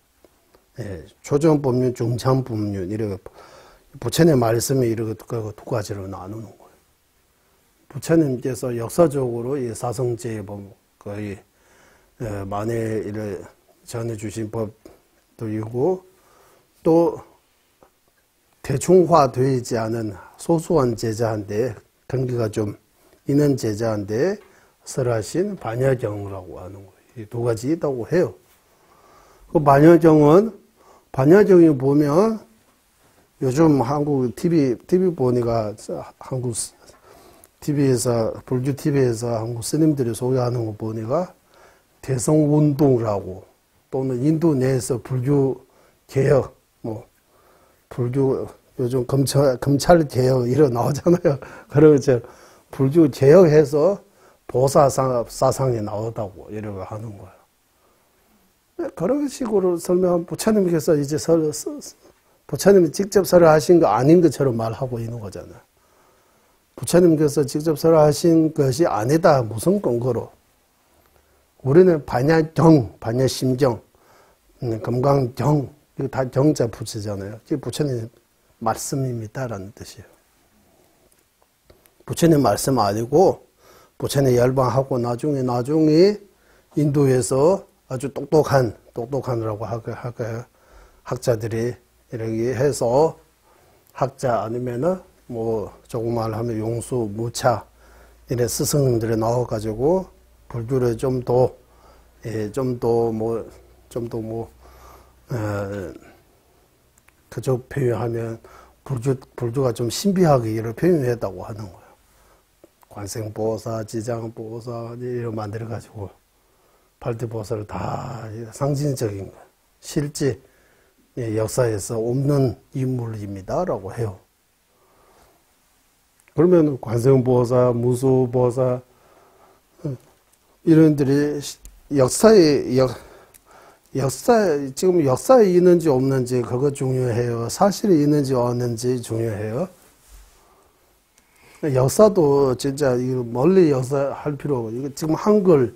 조정법륜, 중참법륜 이렇게 부처님 말씀이 이렇게 두 가지로 나누는 거예요. 부처님께서 역사적으로 이 사성제의 법 거의 많이 이를 전해주신 법도 있고 또 대중화되지 않은 소수한 제자한테 경기가 좀 있는 제자한테 설하신 반야경이라고 하는 거예요. 이 두 가지 있다고 해요. 그 반야경이 보면 요즘 한국 TV 보니까 한국 TV에서, 불교 TV에서 한국 스님들이 소개하는 거 보니까 대성운동이라고 또는 인도 내에서 불교 개혁, 불교 요즘 검찰 개혁 이런 나오잖아요. 그러죠. 불교 개혁해서 보사사상이 나오다고 이러고 하는 거예요. 그런 식으로 설명하면 부처님께서 이제 부처님이 직접 설하신 거 아닌 것처럼 말하고 있는 거잖아요. 부처님께서 직접 설하신 것이 아니다. 무슨 근거로? 우리는 반야경, 반야심경, 금강경, 이거 다 경자 붙이잖아요. 이게 부처님 말씀입니다라는 뜻이에요. 부처님 말씀 아니고 부처님 열반하고 나중에 인도에서 아주 똑똑한이라고 학자들이 이렇게 해서 학자 아니면은 조금만 하면 용수, 무차 이런 스승들이 나와가지고 불교를 그저 표현하면 불교가 좀 신비하게 이를 표현했다고 하는 거예요. 관생보살, 지장보살 이런 만들어가지고 팔대보살을 다 상징적인 거예요. 실제 역사에서 없는 인물입니다라고 해요. 그러면 관세음보살, 무소보살 이런들이 지금 역사에 있는지 없는지 그거 중요해요. 사실이 있는지 없는지 중요해요. 역사도 진짜 멀리 역사할 필요 없고, 이거 지금 한글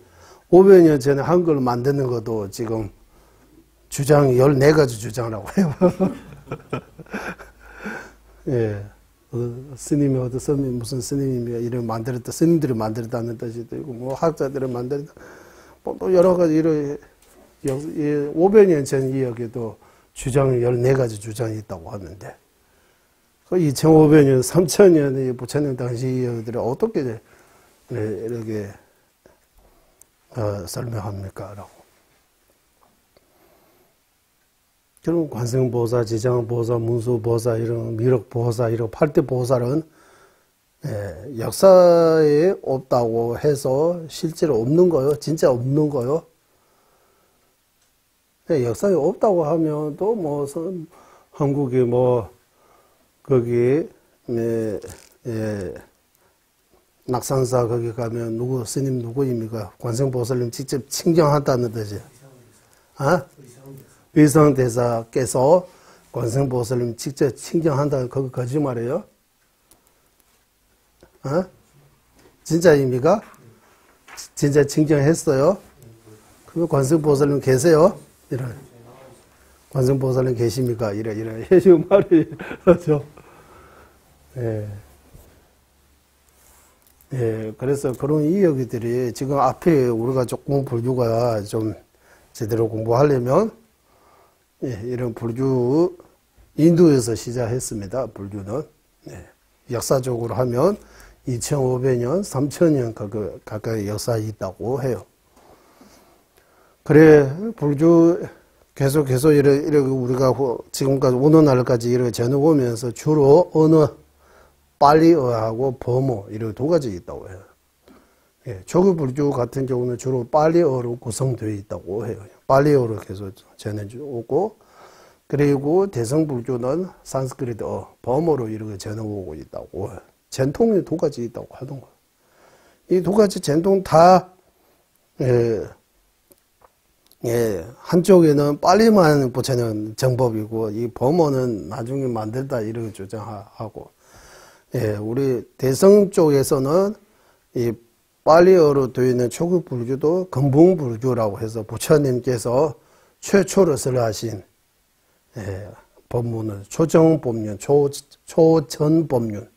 500년 전에 한글 만드는 것도 지금 주장 14가지 주장이라고 해요. 예. 스님이 무슨 스님이 이런 만들었다, 스님들이 만들었다는 뜻이도 있고, 학자들이 만들었다, 또 여러 가지 이런 500년 전 이야기도 주장 14가지 주장이 있다고 하는데, 그 2500년, 3000년의 부처님 당시 이야기들이 어떻게 이렇게 설명합니까? 라고. 그럼 관세음보살, 지장보살, 문수보살, 이런 미륵보살, 이런 8대 보살은 역사에 없다고 해서 실제로 없는 거요? 진짜 없는 거요? 역사에 없다고 하면 또 한국에 거기 낙산사 거기 가면 스님 누구입니까? 관세음보살님 직접 친경한다는 뜻이에요. 의성대사께서 관세음보살님 직접 친경한다, 그거 거짓말이에요? 진짜입니까? 진짜 친경했어요? 그러면 관세음보살님 계세요? 이런. 관세음보살님 계십니까? 이런 해주 말이, 그렇죠? 그래서 그런 이야기들이 지금 앞에 우리가 조금 불교가 좀 제대로 공부하려면 이런 불교 인도에서 시작했습니다. 불교는 역사적으로 하면 2500년, 3000년 가까이 역사가 있다고 해요. 그래 불교 계속 이렇게 우리가 지금까지 오늘날까지 이렇게 전해오면서 주로 언어, 빨리어하고 범어 이렇게 두 가지 있다고 해요. 조기 불교 같은 경우는 주로 빨리어로 구성되어 있다고 해요. 빨리어로 계속 전해주고, 그리고 대성불교는 산스크리트어, 범어로 이렇게 전해오고 있다고 해요. 전통이 두 가지 있다고 하는 거예요. 이 두 가지 전통 다 한쪽에는 빨리만 붙여는 정법이고 이 범어는 나중에 만들다 이렇게 주장하고 우리 대성 쪽에서는 이 빨리어로 되어 있는 초급 불교도 금붕불교라고 해서 부처님께서 최초로 설하신 법문은 초정법륜, 초전법륜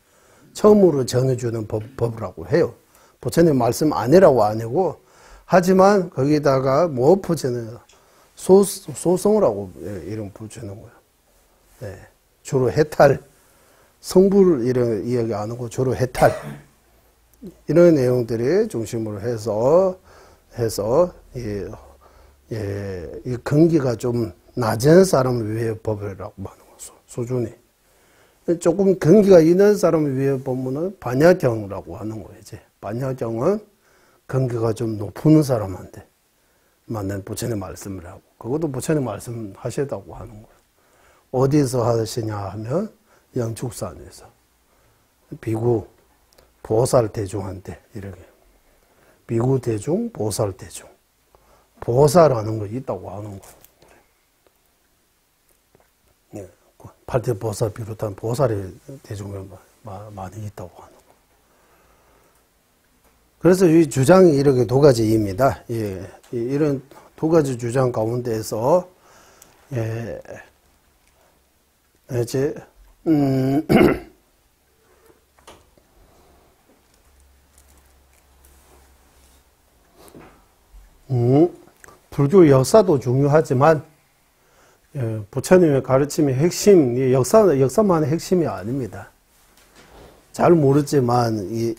처음으로 전해주는 법이라고 해요. 부처님 말씀 아니라고 아니고 하지만 거기다가 뭐 붙이는 소성이라고 이름 붙이는 거예요. 주로 해탈, 성불 이런 이야기 안 하고 주로 해탈 이런 내용들이 중심으로 해서 이 근기가 좀 낮은 사람을 위해 법이라고 하는 거죠. 수준이 조금 근기가 있는 사람을 위해 법문은 반야경이라고 하는 거예요. 이제 반야경은 근기가 좀 높은 사람한테 맞는 부처님 말씀을 하고 그것도 부처님 말씀 하시다고 하는 거예요. 어디서 하시냐 하면 영축산에서 비구 보살 대중한테 이렇게 비구 대중 보살 대중 보살하는 거 있다고 하는 거예요. 팔대보살 비롯한 보살의 대중이 많이 있다고 하는 거예요. 그래서 이 주장이 이렇게 두 가지입니다. 이런 두 가지 주장 가운데에서 이제 불교 역사도 중요하지만 부처님의 가르침의 핵심, 역사만의 핵심이 아닙니다. 잘 모르지만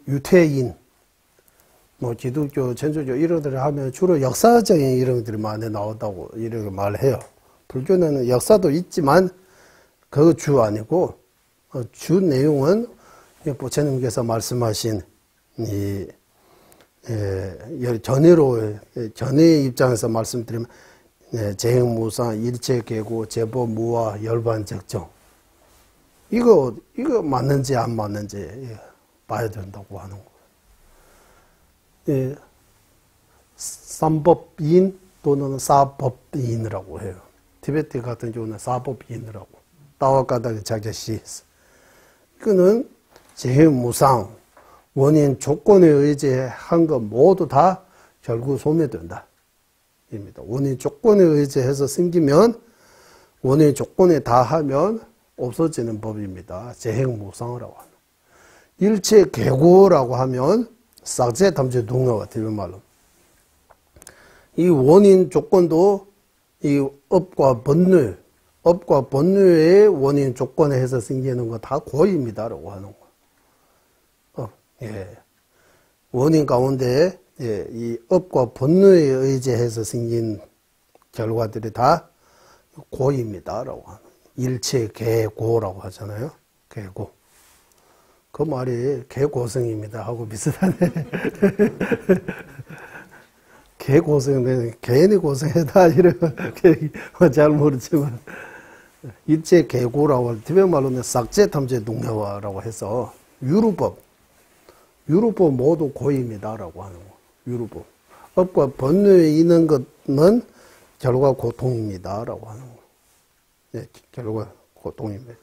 유태인, 기독교, 천주교 이런 것들을 하면 주로 역사적인 이런 것들이 많이 나온다고 이렇게 말해요. 불교는 역사도 있지만 그거 주 아니고 주 내용은 부처님께서 말씀하신 전의 입장에서 말씀드리면 재행무상, 일체계고, 제법무화, 열반적정 이거 맞는지 안 맞는지 봐야 된다고 하는 거예요. 삼법인 또는 사법인이라고 해요. 티베트 같은 경우는 사법인이라고 따와가닥의 자켓이 이거는 재행무상 원인 조건에 의지한 것 모두 다 결국 소멸된다. 입니다. 원인 조건에 의지해서 생기면 원인 조건에 다 하면 없어지는 법입니다. 재행무상이라고 하는. 일체 계고라고 하면 싹제 탐제 동료가 되는 말로. 이 원인 조건도 이 업과 번뇌의 원인 조건에 해서 생기는 거 다 고입니다라고 하는 거. 원인 가운데 이 업과 번뇌에 의지해서 생긴 결과들이 다 고입니다라고 하는 일체 개고라고 하잖아요. 개고. 그 말이 개고성입니다 하고 비슷하네. 개고성, 개인이 고생했다 이렇게 잘 모르지만 일체 개고라고 티베트 말로는 싹제 탐제 동료화라고 해서 유루법 모두 고입니다라고 하는 거. 유루법. 업과 번뇌에 있는 것은 결과 고통입니다라고 하는 거. 결과 고통입니다.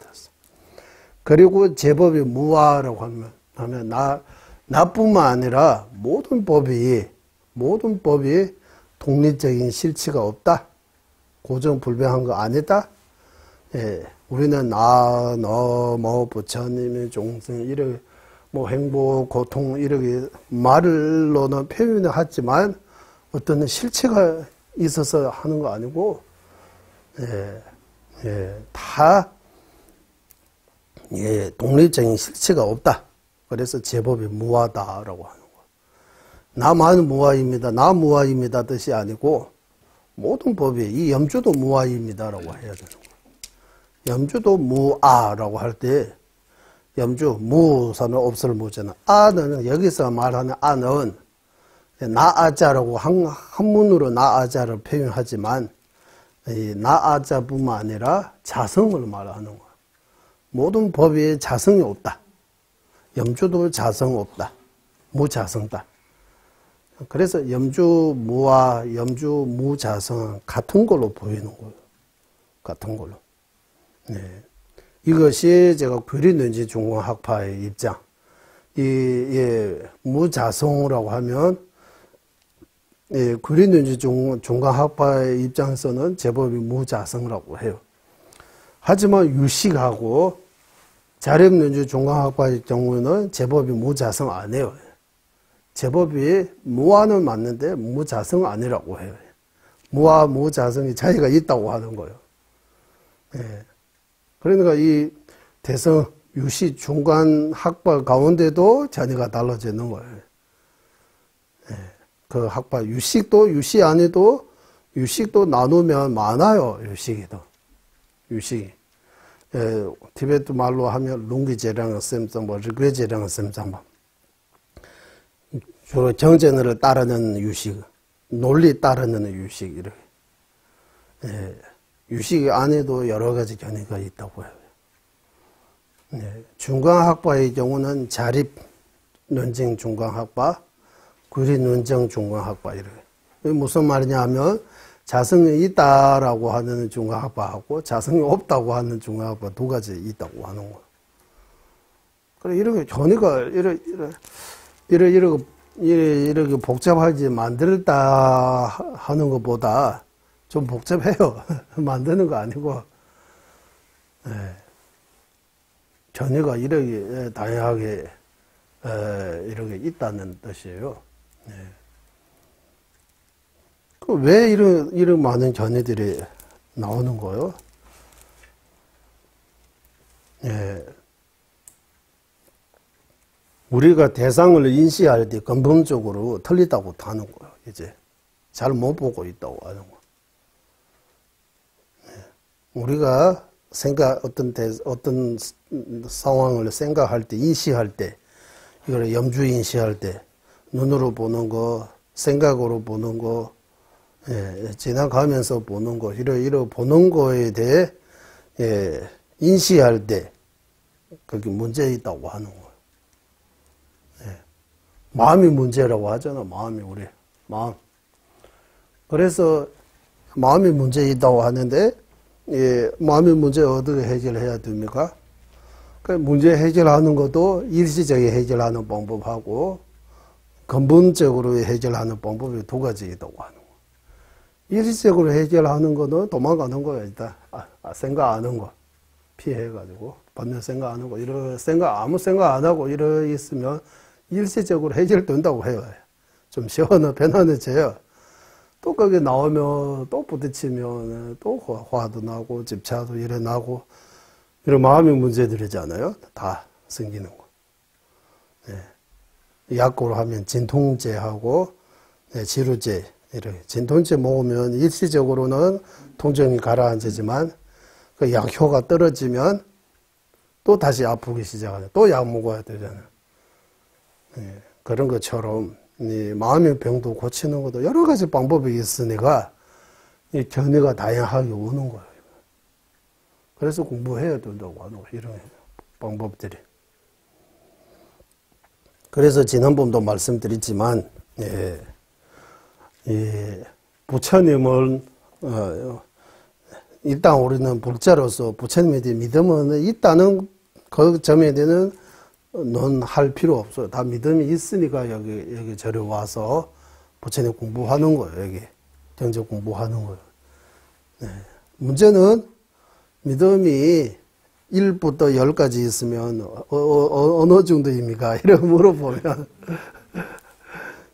그리고 제법이 무아라고 하면 나뿐만 아니라 모든 법이 독립적인 실체가 없다. 고정불변한 거 아니다. 우리는 너, 부처님의 종생 이렇게 행복, 고통 이렇게 말로는 표현을 하지만 어떤 실체가 있어서 하는 거 아니고 다 독립적인 실체가 없다. 그래서 제법이 무아다라고 하는 거. 나만 무아입니다. 나 무아입니다 뜻이 아니고 모든 법이 이 염주도 무아입니다라고 해야 되는 거. 염주도 무아라고 할 때 염주 무사는 없을 무잖아. 아는 여기서 말하는 아는 나아자라고 한문으로 나아자를 표현하지만 이 나아자뿐만 아니라 자성을 말하는 거야. 모든 법에 자성이 없다. 염주도 자성 없다. 무자성다. 그래서 염주무와 염주무자성은 같은 걸로 보이는 거예요. 같은 걸로. 네. 이것이 제가 규리는지 중공학파의 입장. 무자성이라고 하면, 규리는지 중공학파의 입장에서는 제법이 무자성이라고 해요. 하지만 유식하고 자립는지 중공학파의 경우는 제법이 무자성 안 해요. 제법이 무와는 맞는데 무자성 아니라고 해요. 무와 무자성이 차이가 있다고 하는 거예요. 예. 그러니까 이 대성 유시 중간 학파 가운데도 자리가 달라지는 거예요. 예. 그 학파 유식도 유시 안에도 유식도 나누면 많아요. 유식이도 유식이. 예. 티베트 말로 하면 룽기제량 셈성 뭐 르그레제량 셈성 주로 정전을 따르는 유식, 논리 따르는 유식, 이렇게. 예, 유식 안에도 여러 가지 견해가 있다고 해요. 예, 중강학파의 경우는 자립 논증 중강학파, 구리 논증 중강학파, 이렇게. 무슨 말이냐 하면, 자성이 있다라고 하는 중강학파하고, 자성이 없다고 하는 중강학파 두 가지 있다고 하는 거예요. 그래, 이렇게 견해가, 이렇게 복잡하지 만들다 하는 것보다 좀 복잡해요. 만드는 거 아니고. 예. 견해가 이렇게 다양하게 이렇게 있다는 뜻이에요. 예. 왜 이런 많은 견해들이 나오는 거예요? 예. 우리가 대상을 인식할 때 근본적으로 틀리다고 하는 거예요. 이제 잘 못 보고 있다고 하는 거. 우리가 어떤 상황을 생각할 때, 인식할 때, 이걸 염주 인식할 때, 눈으로 보는 거, 생각으로 보는 거, 예, 지나가면서 보는 거, 이런 보는 거에 대해 인식할 때 그게 문제 있다고 하는 거예요. 마음이 문제라고 하잖아. 마음이 우리 마음. 그래서 마음이 문제 있다고 하는데 마음의 문제 어떻게 해결해야 됩니까? 그 문제 해결하는 것도 일시적인 해결하는 방법하고 근본적으로 해결하는 방법이 두 가지 있다고 하는 거예요. 일시적으로 해결하는 거는 도망가는 거예요. 일단 생각하는 거 피해가지고 반면 생각하는 거 아무 생각 안 하고 이러 있으면 일시적으로 해결된다고 해요. 좀 편안해져요. 또 거기 나오면 또 부딪히면 또 화도 나고 집차도 일어나고 이런 마음의 문제들이잖아요. 다 생기는 거. 네. 약으로 하면 진통제하고 지루제 이렇게 진통제 먹으면 일시적으로는 통증이 가라앉지만 그 약효가 떨어지면 또 다시 아프기 시작하죠. 또 약 먹어야 되잖아요. 예, 그런 것처럼 이 마음의 병도 고치는 것도 여러 가지 방법이 있으니까 이 견해가 다양하게 오는 거예요. 그래서 공부해야 된다고 하는 거예요. 이런 방법들이. 그래서 지난번도 말씀드렸지만 부처님을 일단 우리는 불자로서 부처님에 대해 믿음은 있다는 그 점에 대해서는 넌 할 필요 없어요. 다 믿음이 있으니까 여기 저리 와서 부처님 공부하는 거예요. 여기 경제 공부하는 거예요. 네. 문제는 믿음이 1부터 10까지 있으면 어느 정도입니까? 이렇게 물어보면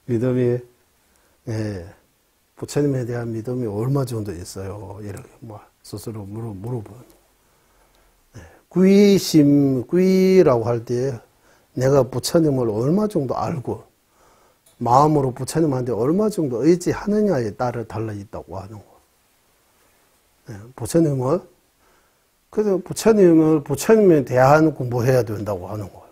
믿음이 부처님에 대한 믿음이 얼마 정도 있어요? 이렇게 스스로 물어보는. 귀라고 할 때 내가 부처님을 얼마 정도 알고 마음으로 부처님한테 얼마 정도 의지하느냐에 따라 달라 있다고 하는 거. 그래서 부처님에 대한 공부해야 된다고 하는 거예요.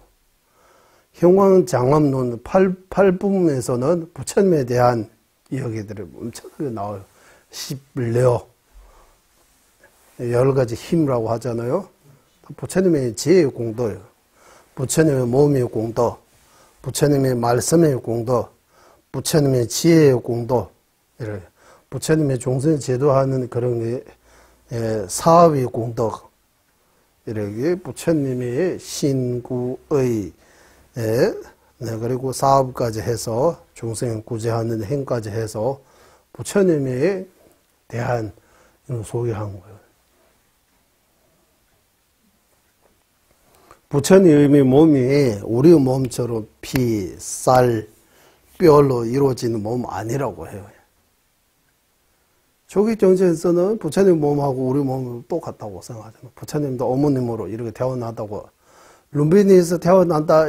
형광장엄론 8부문에서는 부처님에 대한 이야기들이 엄청나게 나와요. 십려 여러 가지 힘이라고 하잖아요. 부처님의 지혜의 공도예요. 부처님의 몸의 공도, 부처님의 말씀의 공도, 부처님의 지혜의 공도, 이렇게 부처님의 종생 제도하는 그런 사업의 공도, 이렇게 부처님의 신구의 그리고 사업까지 해서 중생 구제하는 행까지 해서 부처님에 대한 소개한 거예요. 부처님의 몸이 우리 몸처럼 피, 쌀, 뼈로 이루어지는 몸 아니라고 해요. 조기 정신에서는 부처님 몸하고 우리 몸은 똑같다고 생각하잖아요. 부처님도 어머님으로 이렇게 태어났다고. 룸비니에서 태어난다,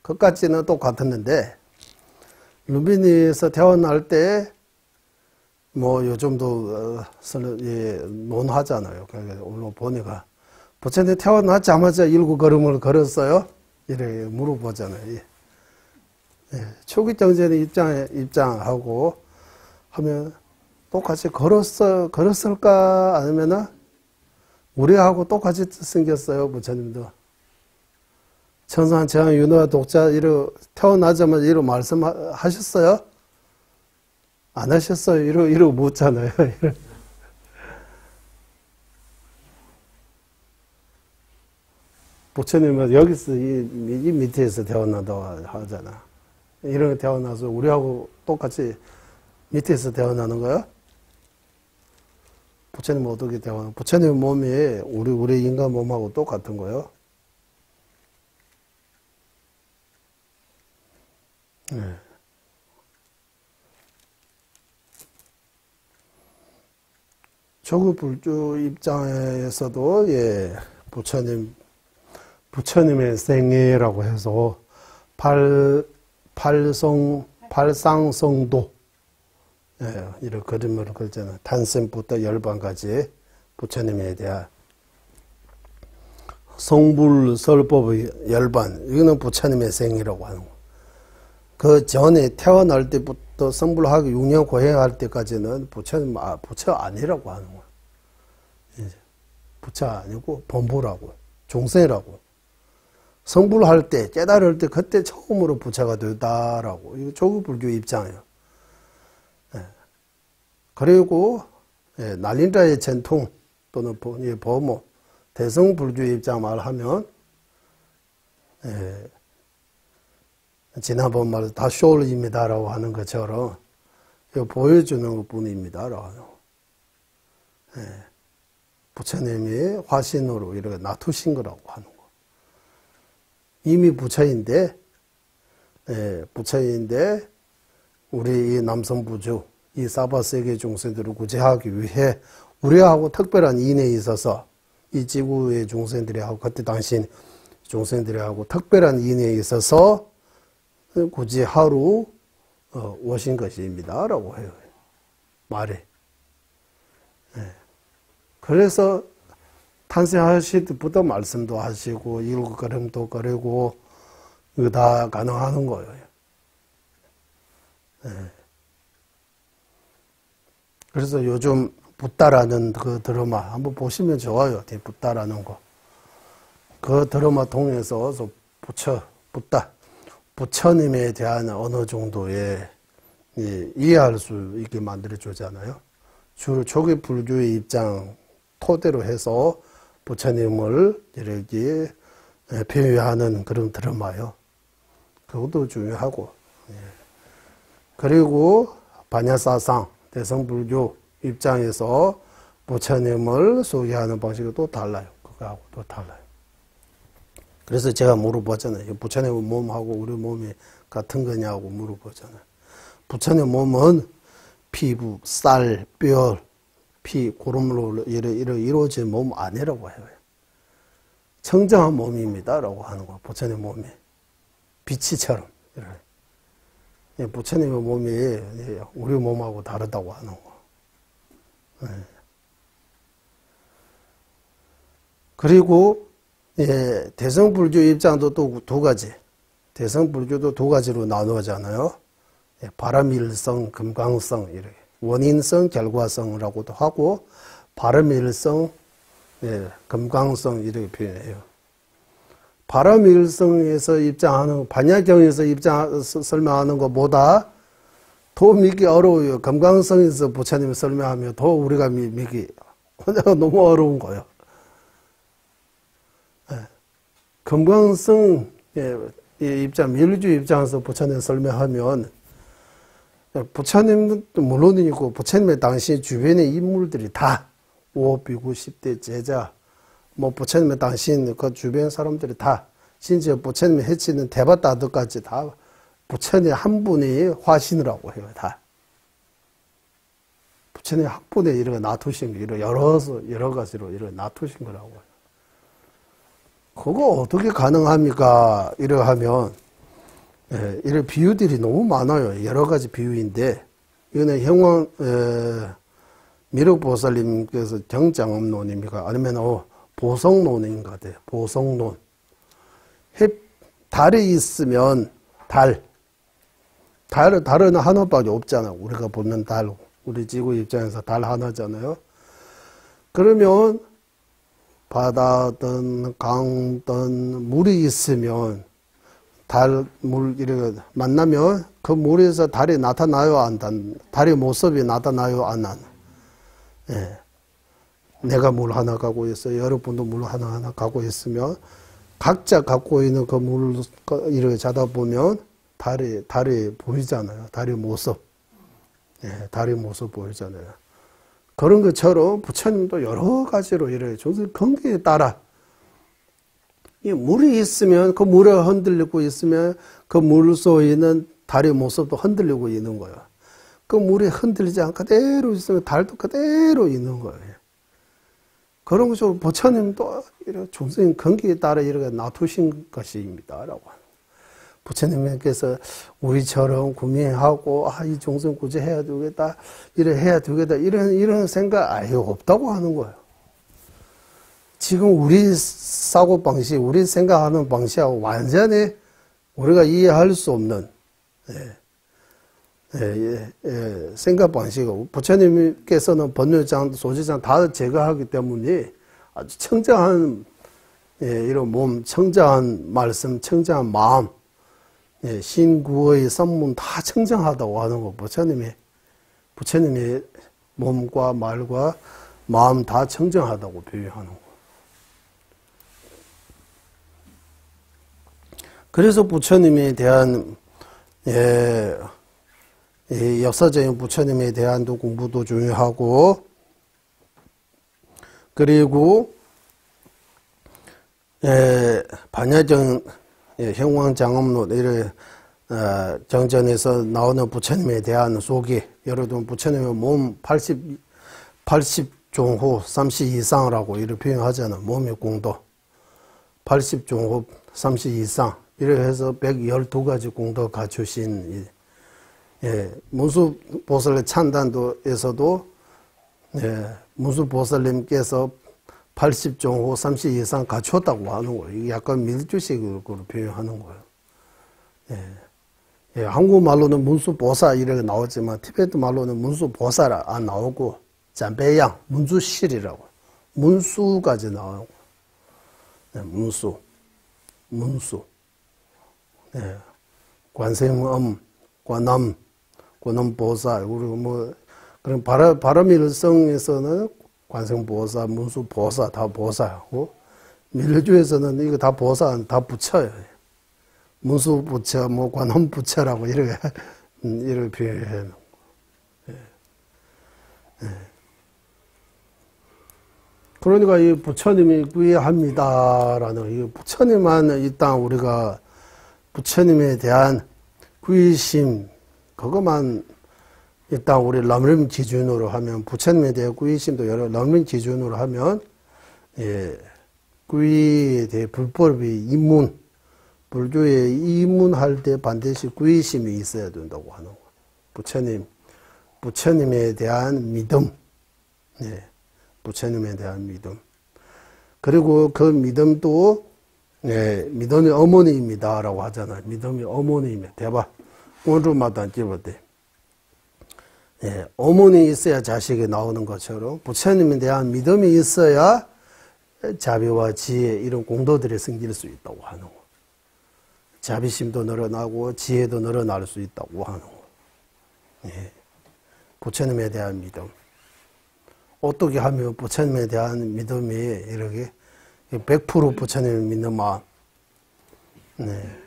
그까지는 똑같았는데, 룸비니에서 태어날 때, 요즘도, 논하잖아요. 오늘 보니까. 부처님 태어나자마자 7걸음을 걸었어요? 이렇게 물어보잖아요. 초기 정신의 입장하고 하면, 똑같이 걸었을까? 아니면은, 우리하고 똑같이 생겼어요, 부처님도. 천상, 제왕, 윤화, 독자, 태어나자마자 이러 말씀하셨어요? 안 하셨어요? 이러고 묻잖아요. 부처님은 여기서, 이 밑에서 태어난다고 하잖아. 이렇게 태어나서 우리하고 똑같이 밑에서 태어나는 거야? 부처님은 어떻게 태어나? 부처님 몸이 우리 인간 몸하고 똑같은 거예요? 네. 조국 불주 입장에서도 부처님의 생애라고 해서 발상성도 이런 그림을 그렸잖아요. 탄생부터 열반까지 부처님에 대한 성불설법의 열반, 이거는 부처님의 생이라고 하는 거. 그 전에 태어날 때부터 성불하기 6년 고행할 때까지는 부처 아니라고 하는 거야. 부처 아니고 범부라고, 종생이라고. 성불할 때, 깨달을 때 그때 처음으로 부처가 되다라고. 이거 조국불교 입장이에요. 그리고 난린자의 전통 또는 범호, 대성불교 입장 말하면 지난번 말로 다쇼울입니다라고 하는 것처럼 이거 보여주는 것뿐입니다라고 하는 거. 부처님이 화신으로 이렇게 놔두신 거라고 하는 거. 이미 부처인데 우리 이 남성부주, 이 사바세계 중생들을 구제하기 위해 우리하고 특별한 인연에 있어서 이 지구의 중생들하고 그때 당시 중생들하고 특별한 인연에 있어서 구제하러 오신 것입니다 라고 해요. 말에. 그래서 탄생하실 때부터 말씀도 하시고 7걸음도 걸으고 이거 다 가능하는 거예요. 그래서 요즘 붓다라는 그 드라마 한번 보시면 좋아요. 붓다라는 거. 그 드라마 통해서 부처님에 대한 어느 정도의 이해할 수 있게 만들어주잖아요. 초기 불교의 입장 토대로 해서 부처님을 이렇게 표현하는 그런 드라마요. 그것도 중요하고. 그리고 반야사상, 대성불교 입장에서 부처님을 소개하는 방식이 또 달라요. 그거하고 또 달라요. 그래서 제가 물어보잖아요. 부처님 몸하고 우리 몸이 같은 거냐고 물어보잖아요. 부처님 몸은 피부, 쌀, 뼈, 피, 고름으로 이루어진 몸 아니라고 해요. 청정한 몸입니다. 라고 하는 거예요. 부처님 몸이. 빛이처럼. 부처님의 몸이 우리 몸하고 다르다고 하는 거. 그리고 대성불교 입장도 또 두 가지. 대성불교도 두 가지로 나누어잖아요. 바람일성, 금강성 이렇게. 원인성, 결과성이라고도 하고 바람일성, 금강성 이렇게 표현해요. 바람일성에서 입장하는, 반야경에서 설명하는 것보다 더 믿기 어려워요. 금강성에서 부처님이 설명하면 더 우리가 믿기 너무 어려운 거예요. 금강성 입장, 밀주 입장에서 부처님 설명하면 부처님도 물론이고 부처님의 당시 주변의 인물들이 다 오비구 10대 제자, 뭐 부처님의 당시 그 주변 사람들이 다, 심지어 부처님이 해치는 대바다들까지 다 부처님 한 분이 화신이라고 해요. 다 부처님 한 분에 이렇게 놔두신 거, 여러 가지로 이렇게 놔두신 거라고 해요. 그거 어떻게 가능합니까? 이렇게 하면 이런 비유들이 너무 많아요. 여러 가지 비유인데, 이거는 형왕 미륵보살님께서 정장엄론입니까? 아니면 보성론인가 돼요. 보성론. 달이 있으면 달은 하나밖에 없잖아요. 우리가 보는 달, 우리 지구 입장에서 달 하나잖아요. 그러면 바다든 강든 물이 있으면 물 이렇게 만나면 그 물에서 달이 나타나요, 안 나타나요? 달의 모습이 나타나요, 안 나타나요? 예. 내가 물 하나 갖고 있어요. 여러분도 물 하나 갖고 있으면 각자 갖고 있는 그 물을 이렇게 자다 보면 달이 보이잖아요. 달의 모습. 예, 달의 모습 보이잖아요. 그런 것처럼 부처님도 여러 가지로 이렇게 조선 관계에 따라 이 물이 있으면 그 물에 흔들리고 있으면 그 물 속에 있는 달의 모습도 흔들리고 있는 거예요. 그 물이 흔들리지 않고 그대로 있으면 달도 그대로 있는 거예요. 그런 것으로 부처님도 이렇게 중생 관계에 따라 이렇게 놔두신 것입니다라고. 부처님께서 우리처럼 구매하고 이 중생 구제해야 되겠다, 이래 해야 되겠다, 이런 생각 아예 없다고 하는 거예요. 지금 우리 사고 방식, 우리 생각하는 방식하고 완전히 우리가 이해할 수 없는 생각 방식이고, 부처님께서는 번뇌장, 소지장 다 제거하기 때문에 아주 청정한 이런 몸, 청정한 말씀, 청정한 마음, 신구의 선문 다 청정하다고 하는 거. 부처님의 몸과 말과 마음 다 청정하다고 표현하는 거. 그래서 부처님에 대한 역사적인 부처님에 대한 공부도 중요하고, 그리고 반야정 형왕장엄론 이런 정전에서 나오는 부처님에 대한 소개, 여러분 부처님의 몸 80종호 30 이상이라고 이렇게 표현하잖아요. 몸의 공도 80종호 30 이상 이렇게 해서 112가지 공도 갖추신 문수보살 찬단도에서도 문수보살님께서 80종호 30 이상 갖췄다고 하는 거예요. 이게 약간 밀주식으로 표현하는 거예요. 한국말로는 문수보사 이렇게 나오지만 티베트 말로는 문수보살 안 나오고 잠배양, 문수실이라고. 문수까지 나오고. 문수. 관세음, 관음보살, 그리고 그런 바람일성에서는 관세음보살, 문수보살 다 보살하고, 밀주에서는 이거 다 보살, 다 부처예요. 문수부처, 관음부처라고 이렇게 표현해 놓은 거. 그러니까 이 부처님이 귀합니다라는, 이 부처님만 일단 우리가 부처님에 대한 귀심, 그것만 일단 우리 람림 기준으로 하면, 부처님에 대한 귀심도 여러 람림 기준으로 하면, 귀에 대해 불법이 입문, 불교에 입문할 때 반드시 귀심이 있어야 된다고 하는 거예요. 부처님에 대한 믿음, 부처님에 대한 믿음. 그리고 그 믿음도, 믿음이 어머니입니다라고 하잖아요. 믿음이 어머니입니다. 대박. 오늘마다 집어대. 어머니 있어야 자식이 나오는 것처럼 부처님에 대한 믿음이 있어야 자비와 지혜 이런 공도들이 생길 수 있다고 하는 거. 자비심도 늘어나고 지혜도 늘어날 수 있다고 하는 거. 예. 부처님에 대한 믿음. 어떻게 하면 부처님에 대한 믿음이 이렇게 100% 부처님을 믿는 마음. 네.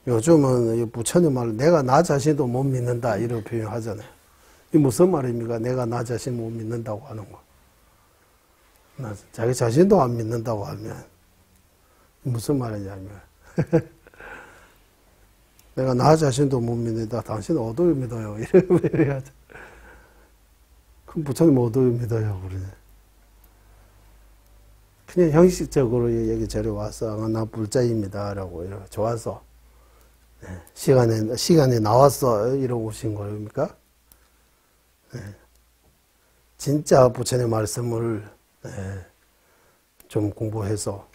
요즘은 부처님 말 내가 나 자신도 못 믿는다 이렇게 표현하잖아요. 이 무슨 말입니까? 내가 나 자신 못 믿는다고 하는 거. 자기 자신도 안 믿는다고 하면 무슨 말이냐면 내가 나 자신도 못 믿는다. 당신은 어디를 믿어요? 이렇게 해야죠. 그럼 부처님 어디를 믿어요? 그러네. 그냥 형식적으로 여기 저리 와서 나 불자입니다 라고 이렇게 좋아서 시간에 나왔어 이러고 오신 거입니까? 네. 진짜 부처님 말씀을 좀 공부해서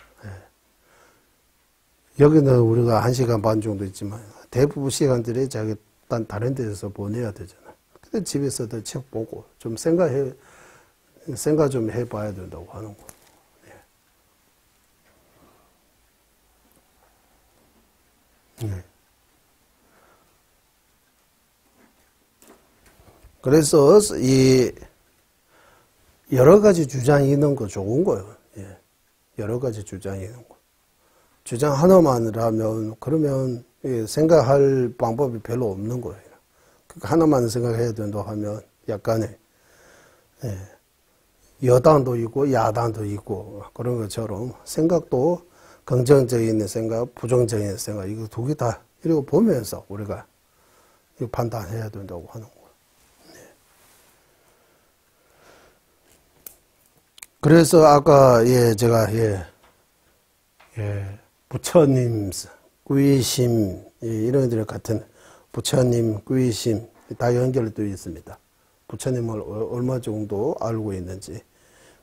여기는 우리가 1시간 반 정도 있지만 대부분 시간들이 자기 다른 데서 보내야 되잖아. 근데 집에서도 책 보고 좀 생각 좀 해봐야 된다고 하는 거. 네. 그래서 이 여러 가지 주장이 있는 거 좋은 거예요. 예. 여러 가지 주장이 있는 거. 주장 하나만이라면 그러면 생각할 방법이 별로 없는 거예요. 하나만 생각해야 된다고 하면 약간의 여당도 있고 야당도 있고 그런 것처럼 생각도 긍정적인 생각, 부정적인 생각 이거 두 개 다 이러고 보면서 우리가 판단해야 된다고 하는 거예요. 그래서 아까 제가 부처님 꾸이심 이런 들 같은 부처님 꾸이심 다 연결되어 있습니다. 부처님을 얼마 정도 알고 있는지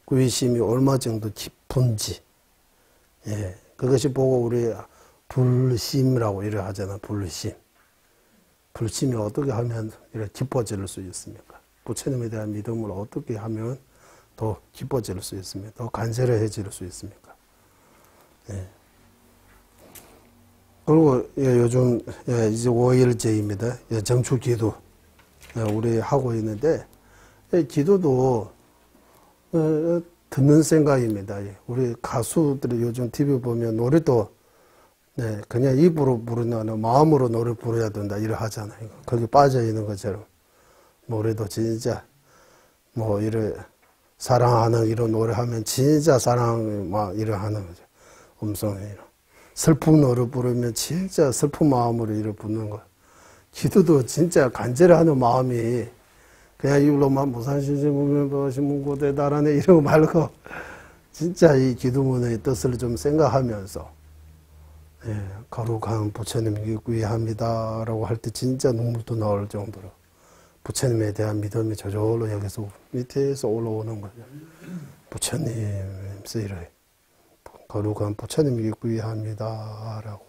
꾸이심이 얼마 정도 깊은지 그것이 보고 우리 불심이라고 이렇게 하잖아. 불심이 어떻게 하면 이렇게 깊어질 수 있습니까? 부처님에 대한 믿음을 어떻게 하면 더 깊어질 수 있습니까? 더 간절해질 수 있습니까? 그리고 요즘 이제 5일째입니다. 정축 기도 우리 하고 있는데 기도도 듣는 생각입니다. 우리 가수들이 요즘 TV 보면 노래도 그냥 입으로 부르는 마음으로 노래 부르야 된다 이래 하잖아요. 거기 빠져 있는 것처럼 노래도 진짜 뭐 이래 사랑하는 이런 노래 하면 진짜 사랑 막 이래 하는 거죠. 음성에 슬픈 노래 부르면 진짜 슬픈 마음으로 이래 부르는 거. 기도도 진짜 간절해하는 마음이 그냥 입으로만 무산신신무명보가 신문고대 나라네 이러고 말고 진짜 이 기도문의 뜻을 좀 생각하면서 거룩한 부처님께 구의합니다 라고 할 때 진짜 눈물도 나올 정도로 부처님에 대한 믿음이 저절로 여기서 밑에서 올라오는 거죠. 부처님 이래 거룩한 부처님께 구의합니다 라고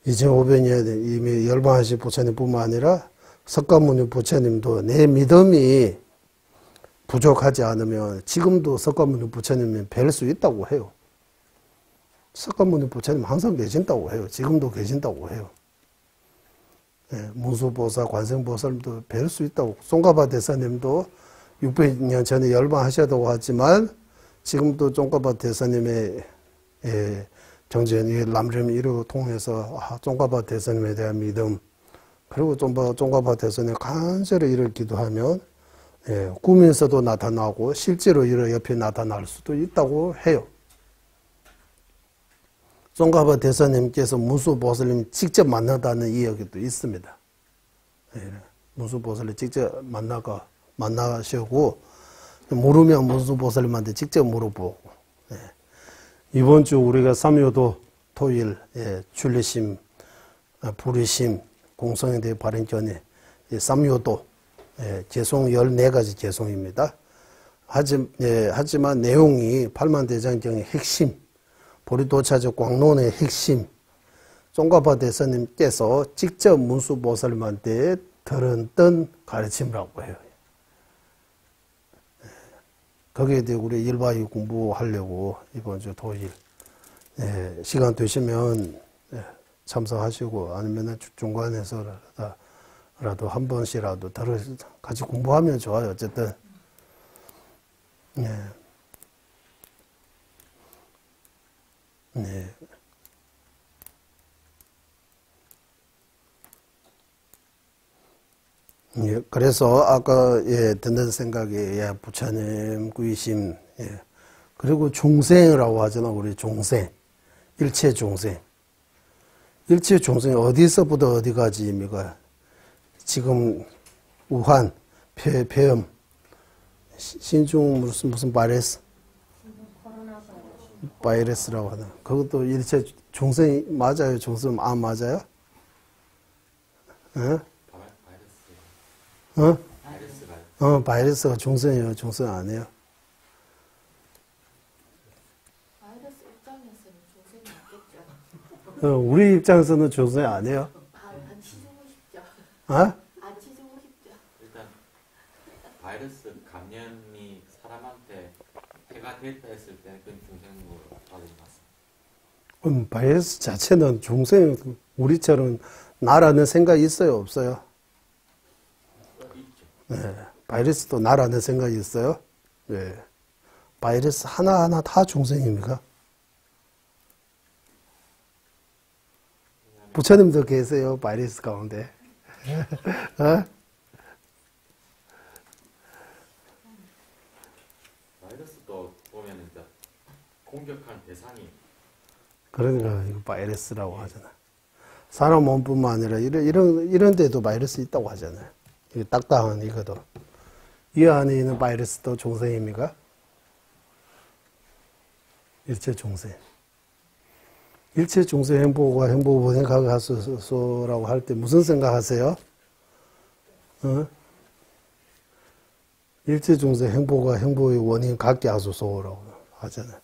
2500년에 이미 열반하신 부처님뿐만 아니라 석가모니 부처님도 내 믿음이 부족하지 않으면 지금도 석가모니 부처님이 뵐 수 있다고 해요. 석가모니 부처님 항상 계신다고 해요. 지금도 계신다고 해요. 문수보살, 관세음보살도 뵐 수 있다고. 송가바 대사님도 600년 전에 열반하셨다고 하지만 지금도 송가바 대사님의 정전이 남림 이루고 통해서 송가바 대사님에 대한 믿음 그리고 송가바 대사님 간절히 이를 기도하면 꿈에서도 나타나고 실제로 이를 옆에 나타날 수도 있다고 해요. 송가바 대사님께서 문수보살님 직접 만나다는 이야기도 있습니다. 문수보살님 직접 만나시고 모르면 문수보살님한테 직접 물어보고 이번 주 우리가 삼요도 토일 출리심, 불의심, 공성에 대해 바른 견해 삼요도 개송 14가지 개송입니다. 하지만 내용이 팔만대장경의 핵심 보리도차적 광론의 핵심 송가바 대사님께서 직접 문수보살님한테 들었던 가르침이라고 해요. 거기에 대해 우리 일바이 공부하려고 이번 주 토요일 예, 시간 되시면 예, 참석하시고 아니면 중간에서라도 한 번씩이라도 같이 공부하면 좋아요. 어쨌든 예. 네. 예, 그래서 아까 예, 듣는 생각이 예, 부처님 구이심 예. 그리고 중생이라고 하잖아. 우리 중생 일체 중생 일체 중생이 어디서부터 어디까지입니까? 지금 우한 폐렴 신종 무슨 바이러스라고 하나. 그것도 일체 중생이 맞아요? 중생 안 맞아요? 어? 어? 바이러스가 중생이에요? 중생 아니에요? 바이러스 입장에서는 중생이 맞겠죠. 우리 입장에서는 중생 아니에요? 안 치주고 싶죠. 어? 안 치주고 싶죠. 일단 바이러스 감염이 사람한테 해가 됐다 했을 때 그건 중생으로 받아들인 것 같습니다. 바이러스 자체는 중생 우리처럼 나라는 생각이 있어요? 없어요? 있죠. 네. 바이러스도 나라는 생각이 있어요? 네. 바이러스 하나하나 다 중생입니까? 부처님도 계세요, 바이러스 가운데. 어? 바이러스도 보면 이제 공격한 대상이 그러니까 이거 바이러스라고 하잖아. 사람 몸뿐만 아니라 이런 데도 바이러스 있다고 하잖아요. 이 딱딱한 이거도. 이 안에 있는 바이러스도 중생입니까? 일체 중생. 일체 중생 행복과 행복을 생각하소서라고 할 때 무슨 생각하세요? 어? 일체 중생 행복과 행복의 원인 갖게 하소서라고 하잖아요.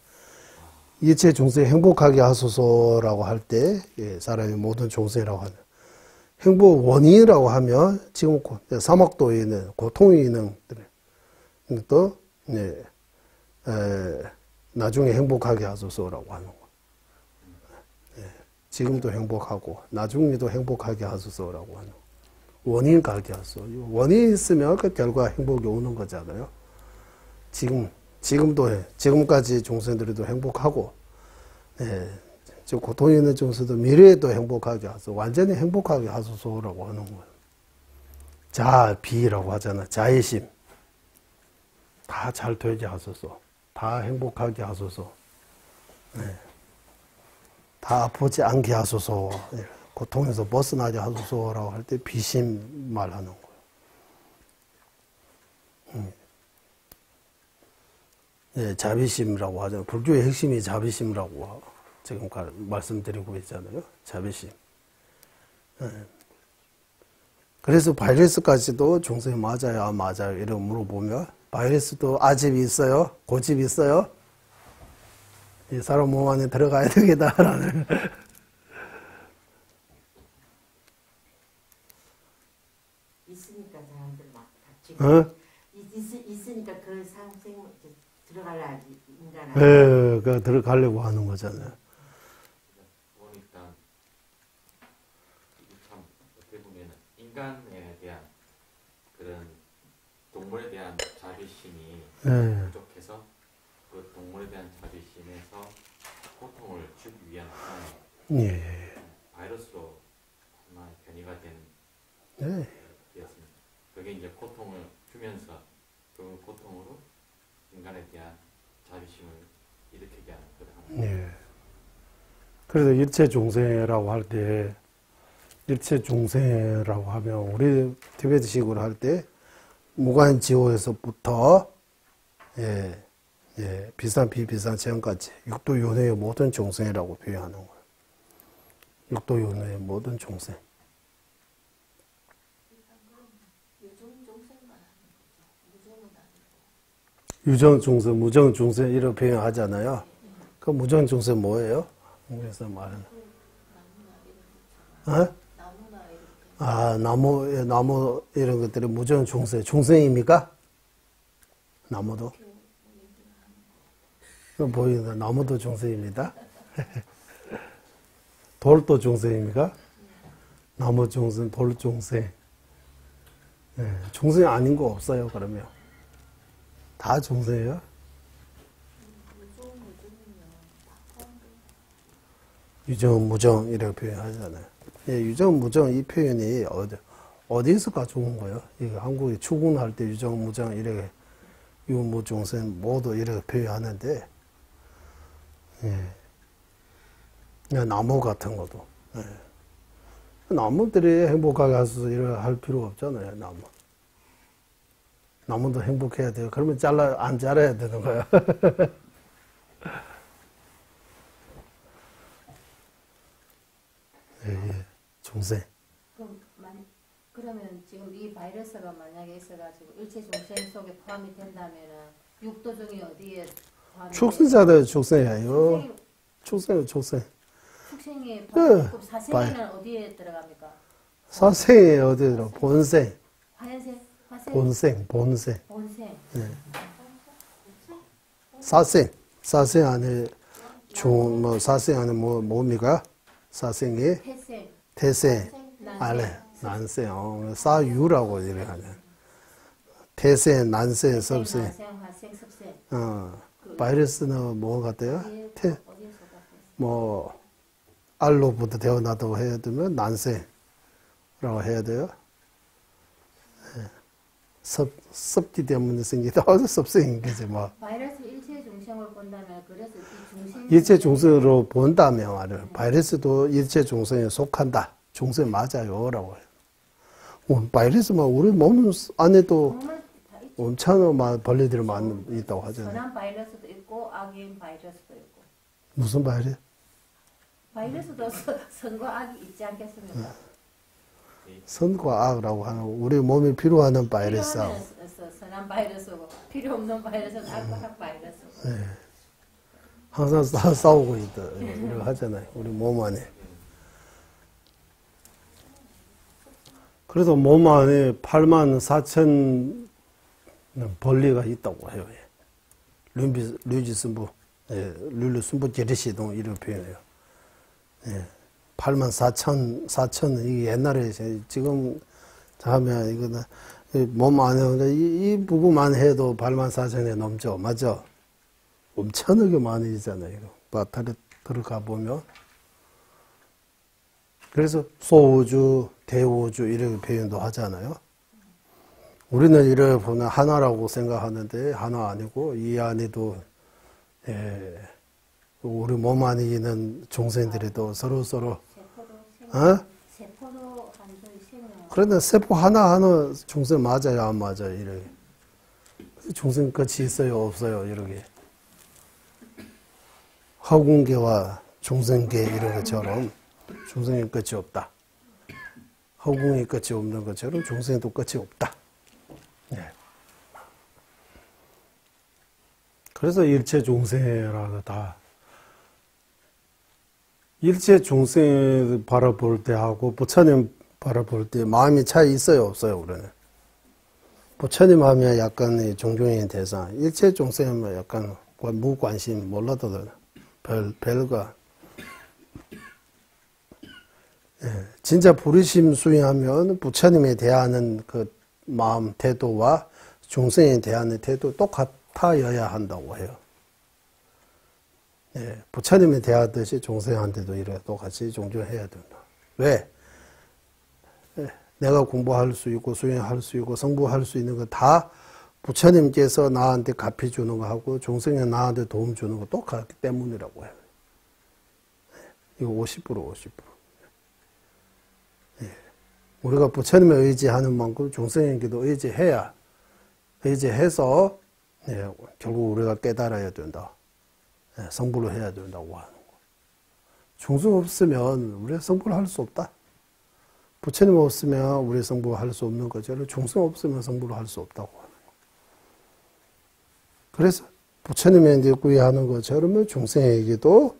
일체 중생 행복하게 하소서라고 할 때, 예, 사람이 모든 중생이라고 하는. 행복 원인이라고 하면, 지금 사막도에 있는 고통이 있는, 또, 예, 나중에 행복하게 하소서라고 하는 거. 예, 지금도 행복하고, 나중에도 행복하게 하소서라고 하는 거. 원인 가게 하소서. 원인이 있으면 그 결과 행복이 오는 거잖아요. 지금까지 중생들도 행복하고, 예, 저 고통이 있는 중생도 미래에도 행복하게 하소서, 완전히 행복하게 하소서라고 하는 거예요. 자비라고 하잖아. 자의심. 다 잘 되게 하소서. 다 행복하게 하소서. 예, 다 아프지 않게 하소서. 예, 고통에서 벗어나게 하소서라고 할 때 비심 말하는 거예요. 예, 자비심이라고 하잖아요. 불교의 핵심이 자비심이라고 지금 말씀드리고 있잖아요. 자비심. 예. 그래서 바이러스까지도 중생이 맞아요, 안 맞아요? 이렇게 물어보면 바이러스도 아집이 있어요? 고집이 있어요? 이 사람 몸 안에 들어가야 되겠다라는. 있으니까 사람들 막 다치고. 어? 있으니까 그 상생 들어가려지 인간아. 예, 그 들어가려고 하는 거잖아요. 보니까 참 어떻게 보면 인간에 대한 그런 동물에 대한 자비심이 예. 부족해서 그 동물에 대한 자비심에서 고통을 주기 위한 하나의 예. 바이러스로 하나의 변이가 된 예. 되었습니다. 그게 이제 고통을 주면서 그 고통으로 인간에 대한 자비심을 일으키게 하는 그런 하나의 예. 그래서 일체 중생이라고 할 때, 일체 중생이라고 하면, 우리 티베트식으로 할 때, 무관지오에서부터, 예, 예, 비산, 비비산, 체험까지, 육도 윤회의 모든 중생이라고 표현하는 거예요. 육도 윤회의 모든 중생. 요즘 중생만 하는 거죠. 무정은 아니고. 유정 중생, 무정 중생, 이런 표현 하잖아요. 그 무정 중생 뭐예요? 그래서 말하는. 어? 나무나 이렇게. 아, 나무, 이런 것들이 무정 중생. 중생입니까? 나무도? 이거 보이는 나무도 중생입니다. 돌도 중생입니까? 나무 중생, 돌 중생. 네, 중생 아닌 거 없어요, 그러면. 다 중생이에요? 유정, 무정, 이렇게 표현하잖아요. 예, 유정, 무정, 이 표현이 어디에서 가져온 거예요? 이거 한국에 추궁할 때 유정, 무정, 이렇게 유무, 중생 모두 이렇게 표현하는데, 예. 그냥 나무 같은 것도. 예. 나무들이 행복하게 할 필요 없잖아요, 나무. 나무도 행복해야 돼요. 그러면 안 잘라야 되는 거야. 예, 예. 중생. 그러면 지금 이 바이러스가 만약에 있어가지고 일체 중생 속에 포함이 된다면은 육도 중에 어디에 포함이 축생자들 축생이에요. 축생. 축생이 포함이 있고 사생에는 어디에 들어갑니까? 사생이 어디에 들어? 본생. 화생? 본생. 본생. 네. 사생 안에 사생 안에 뭡니까? 사생이 태생 안에 난생. 사유라고 이렇게 하네. 태생, 난생, 섭생. 화생, 섭생. 바이러스는 뭐 같아요? 알로부터 태어나다고 해야 되면 난생이라고 해야 돼요. 섭기 때문에 생기다 섭생인 거지 뭐. 바이러스 일체 중생을 본다면 그래서 이 중생 일체 중생으로 본다면 말이에요. 바이러스도 일체 중생에 속한다. 중생 맞아요라고 해요. 바이러스만 우리 몸 안에도 엄청난 벌레들이 많이 있다고 하잖아요. 선한 바이러스도 있고 악인 바이러스도 있고. 무슨 바이러스? 바이러스도 선과 악이 있지 않겠습니까? 선과 악이라고 하는 우리 몸에 필요한 바이러스하고 필요하면 선한 바이러스고 필요 없는 바이러스는 악한 바이러스고. 네. 항상 싸우고 있다 이렇게 하잖아요. 우리 몸 안에. 그래서 몸 안에 84,000 벌레가 있다고 해요. 류지순부, 룰루순부 제리시동 이렇게 표현해요. 84,000 이게 옛날에 지금 하면 이거는 몸 안에 이 부분만 해도 84,000에 넘죠, 맞죠? 엄청나게 많이 있잖아요. 바탈에 들어가 보면. 그래서 소우주, 대우주 이렇게 표현도 하잖아요. 우리는 이를 보면 하나라고 생각하는데 하나 아니고 이 안에도 우리 몸 안에 있는 중생들이도 서로 세포도 한 조의 생명. 그런데 세포 하나 중생 맞아요, 안 맞아요, 이렇게. 중생 끝이 있어요, 없어요, 이렇게. 허공계와 중생계 이런 것처럼 중생의 끝이 없다. 허공의 끝이 없는 것처럼 중생도 끝이 없다. 네. 그래서 일체 중생이라고 다 일체 중생 바라볼 때 하고 부처님 바라볼 때 마음이 차이 있어요, 없어요, 우리는? 부처님 하면 약간 종종의 대상, 일체 중생은 약간 무관심, 몰라도 별거. 진짜 부르심 수행하면 부처님에 대하는 그 마음, 태도와 중생에 대하는 태도 똑같아야 한다고 해요. 부처님에 대하듯이 중생한테도 이렇게 똑같이 존중해야 된다. 왜? 내가 공부할 수 있고 수행할 수 있고 성부할 수 있는 거 다 부처님께서 나한테 갚이 주는 거하고 중생이 나한테 도움 주는 거 똑같기 때문이라고 해요. 이거 50%, 50%. 우리가 부처님에 의지하는 만큼 중생에게도 의지해서 결국 우리가 깨달아야 된다. 성불을 해야 된다고 하는 거. 중생 없으면 우리가 성불을 할 수 없다. 부처님 없으면 우리 성불을 할 수 없는 거죠. 중생 없으면 성불을 할 수 없다고 하는 거. 그래서 부처님에 이제 구애하는 것처럼 중생에게도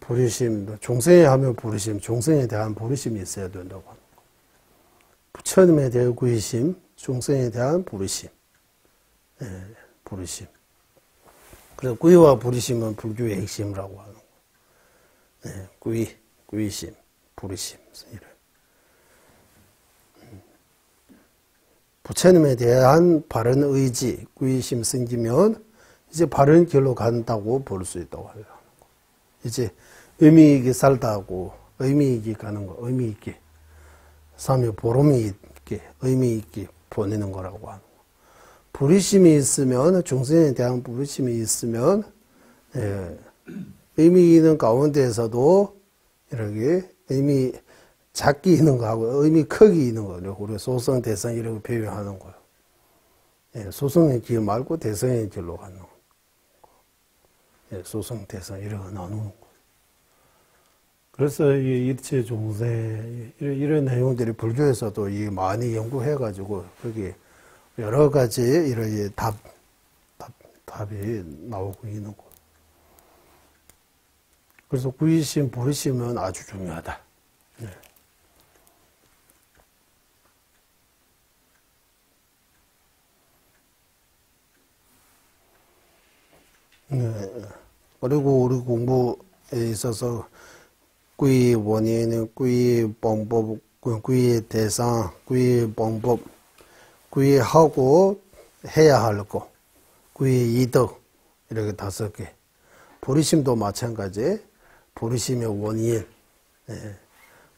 부르심, 중생에 하면 부르심, 중생에 대한 부르심이 있어야 된다고 하는 거. 부처님에 대한 구의심, 중생에 대한 부르심. 부르심. 그래서 구의와 부리심은 불교의 핵심이라고 하는 거예요. 네, 구의심, 부리심. 부처님에 대한 바른 의지, 구의심 생기면 이제 바른 길로 간다고 볼 수 있다고 하는 거. 이제 의미 있게 살다고 의미 있게 가는 거, 의미 있게 삶에 보람이 있게 의미 있게 보내는 거라고 하는 거. 부리심이 있으면 중생에 대한 부리심이 있으면 의미 있는 가운데에서도 이렇게 의미 작게 있는 거하고 의미 크게 있는 거예요. 우리 소성, 대성 이렇게 표현하는 거예요. 소성의 길 말고 대성의 길로 가는 거예요. 소성, 대성 이렇게 나누는 거예요. 그래서 이 일체 중생 이런 내용들이 불교에서도 많이 연구해가지고 거기 여러 가지 이런 답이 나오고 있는 거예요. 그래서 구의심, 부의심은 아주 중요하다. 그리고 우리 공부에 있어서 구의 원인, 구의 방법, 구의 대상, 구의 방법, 구의하고 해야 할 거, 구의 이덕 이렇게 5개. 부리심도 마찬가지. 부리심의 원인,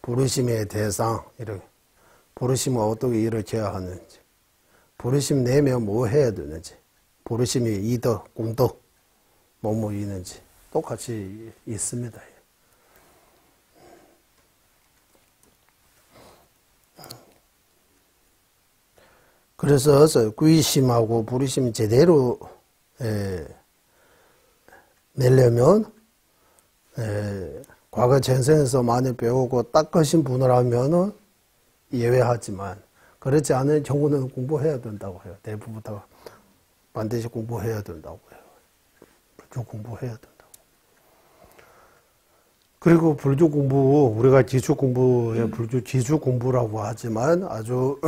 부리심의 대상 이렇게. 부리심을 어떻게 일으켜야 하는지, 부리심 내면 뭐 해야 되는지, 부리심의 이덕, 공덕 뭐뭐 있는지 똑같이 있습니다. 그래서 구의심하고 부리심 제대로 내려면 과거 전생에서 많이 배우고 닦으신 분이라면 예외하지만 그렇지 않은 경우는 공부해야 된다고 해요. 대부분 다 반드시 공부해야 된다고 해요. 불교 공부해야 된다고. 그리고 불교 공부, 우리가 기초 공부에 불교 기초 공부라고 하지만 아주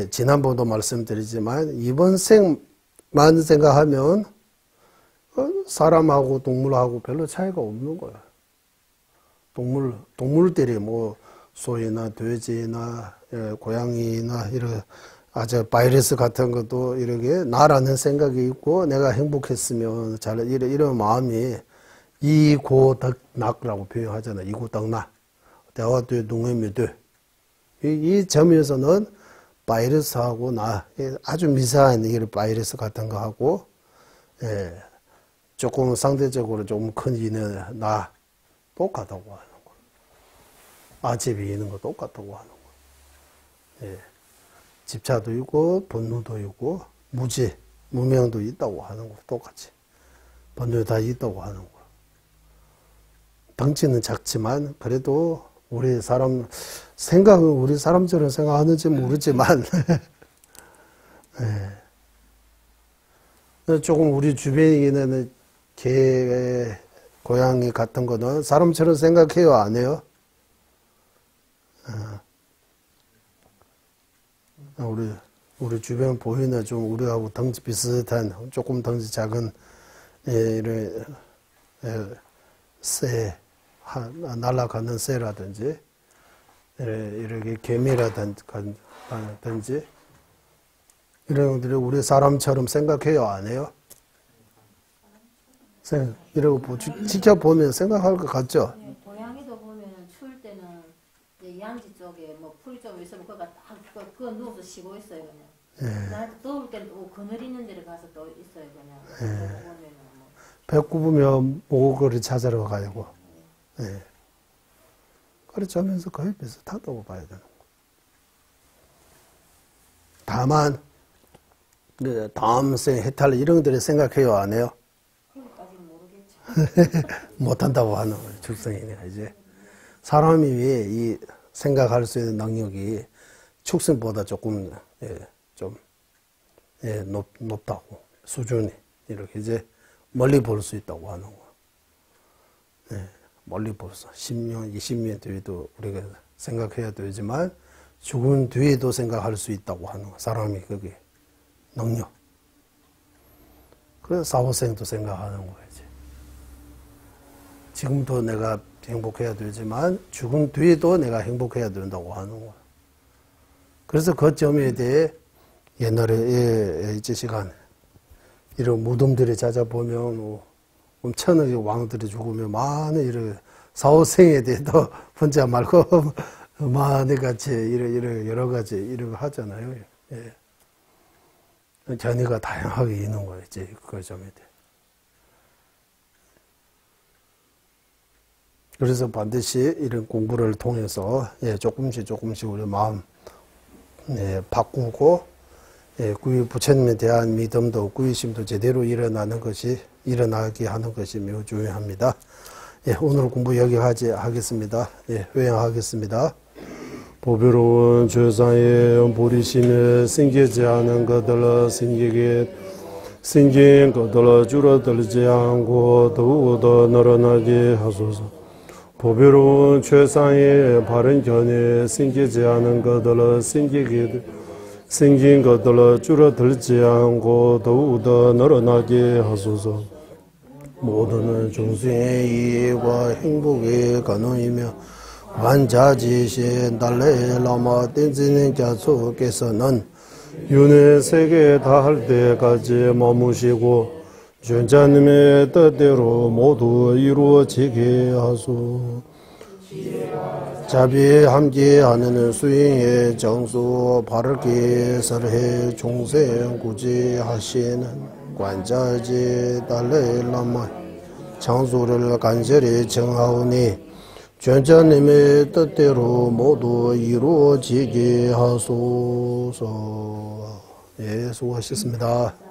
지난번도 말씀드리지만 이번 생만 생각하면 사람하고 동물하고 별로 차이가 없는 거야. 동물들이 뭐 소이나 돼지나 고양이나 이런 아주 바이러스 같은 것도 이렇게 나라는 생각이 있고 내가 행복했으면 이런 마음이 이고덕락이라고 표현하잖아. 이고덕락. 대화 돼 동음이 돼. 이 점에서는 바이러스하고 아주 미세한 이런 바이러스 같은 거 하고 조금 상대적으로 좀 큰 이는 똑같다고 하는 거. 아집이 있는 거 똑같다고 하는 거. 집차도 있고 번뇌도 있고 무명도 있다고 하는 거 똑같이. 번뇌 다 있다고 하는 거. 덩치는 작지만 그래도 우리 사람 생각은 우리 사람처럼 생각하는지 모르지만 조금 우리 주변에 있는 개, 고양이 같은 거는 사람처럼 생각해요, 안 해요? 우리 주변 보이는 좀 우리하고 덩치 비슷한 조금 덩치 작은 이런 새, 날아가는 새라든지 이렇게 개미라든지 이런 것들이 우리 사람처럼 생각해요, 안 해요? 이러고 지켜보면 생각할 것 같죠? 고양이도 보면 추울 때는 이제 양지 쪽에 뭐 풀이 좀 있으면 거기가 딱 그거 누워서 쉬고 있어요 그냥. 나 더울 때는 또 그늘 있는 데를 가서 또 있어요 그냥. 배 굽으면 모거리 찾으러 가고. 그렇지 하면서 거의 비슷하다고 봐야 되는 거. 다만 다음 생 해탈 이런 것들을 생각해요, 안 해요? 못한다고 하는 거예요, 축생이니까 이제. 사람이 이 생각할 수 있는 능력이 축생보다 조금 좀 높다고 수준이 이렇게 이제 멀리 볼 수 있다고 하는 거. 멀리 볼 수. 10년, 20년 뒤에도 우리가 생각해야 되지만 죽은 뒤에도 생각할 수 있다고 하는 거. 사람이 그게 능력. 그래서 사후생도 생각하는 거지. 지금도 내가 행복해야 되지만 죽은 뒤에도 내가 행복해야 된다고 하는 거야. 그래서 그 점에 대해 옛날에 이 시간 이런 무덤들을 찾아보면 천억의 왕들이 죽으면 많은 이런 사후생에 대해서 혼자 말고 많이 같이 이런 여러 가지 이런 거 하잖아요. 예. 견해가 다양하게 있는 거예요. 이제 그 점에 대해. 그래서 반드시 이런 공부를 통해서 조금씩 우리 마음 바꾸고 부처님에 대한 믿음도 구의심도 제대로 일어나게 하는 것이 매우 중요합니다. 오늘 공부 여기까지 하겠습니다. 회양하겠습니다. 보배로운 죄상의 보리심에 생기지 않은 것들을 생긴 것들을 줄어들지 않고 더욱더 늘어나게 하소서. 보배로운 최상의 바른 견해 생기지 않은 것들을 생긴 것들을 줄어들지 않고 더욱더 늘어나게 하소서. 모든 중생의 이익과 행복의 근원이며 완자지신 달래 라마 댄지는 자수께서는 윤회 세계에 닿을 때까지 머무시고 전자님의 뜻대로 모두 이루어지게 하소. 자비에 함께하는 수행의 정수 바르게 설해 종생 구제하시는 관자지 달래라마 장수를 간절히 정하오니 전자님의 뜻대로 모두 이루어지게 하소서. 수고하셨습니다.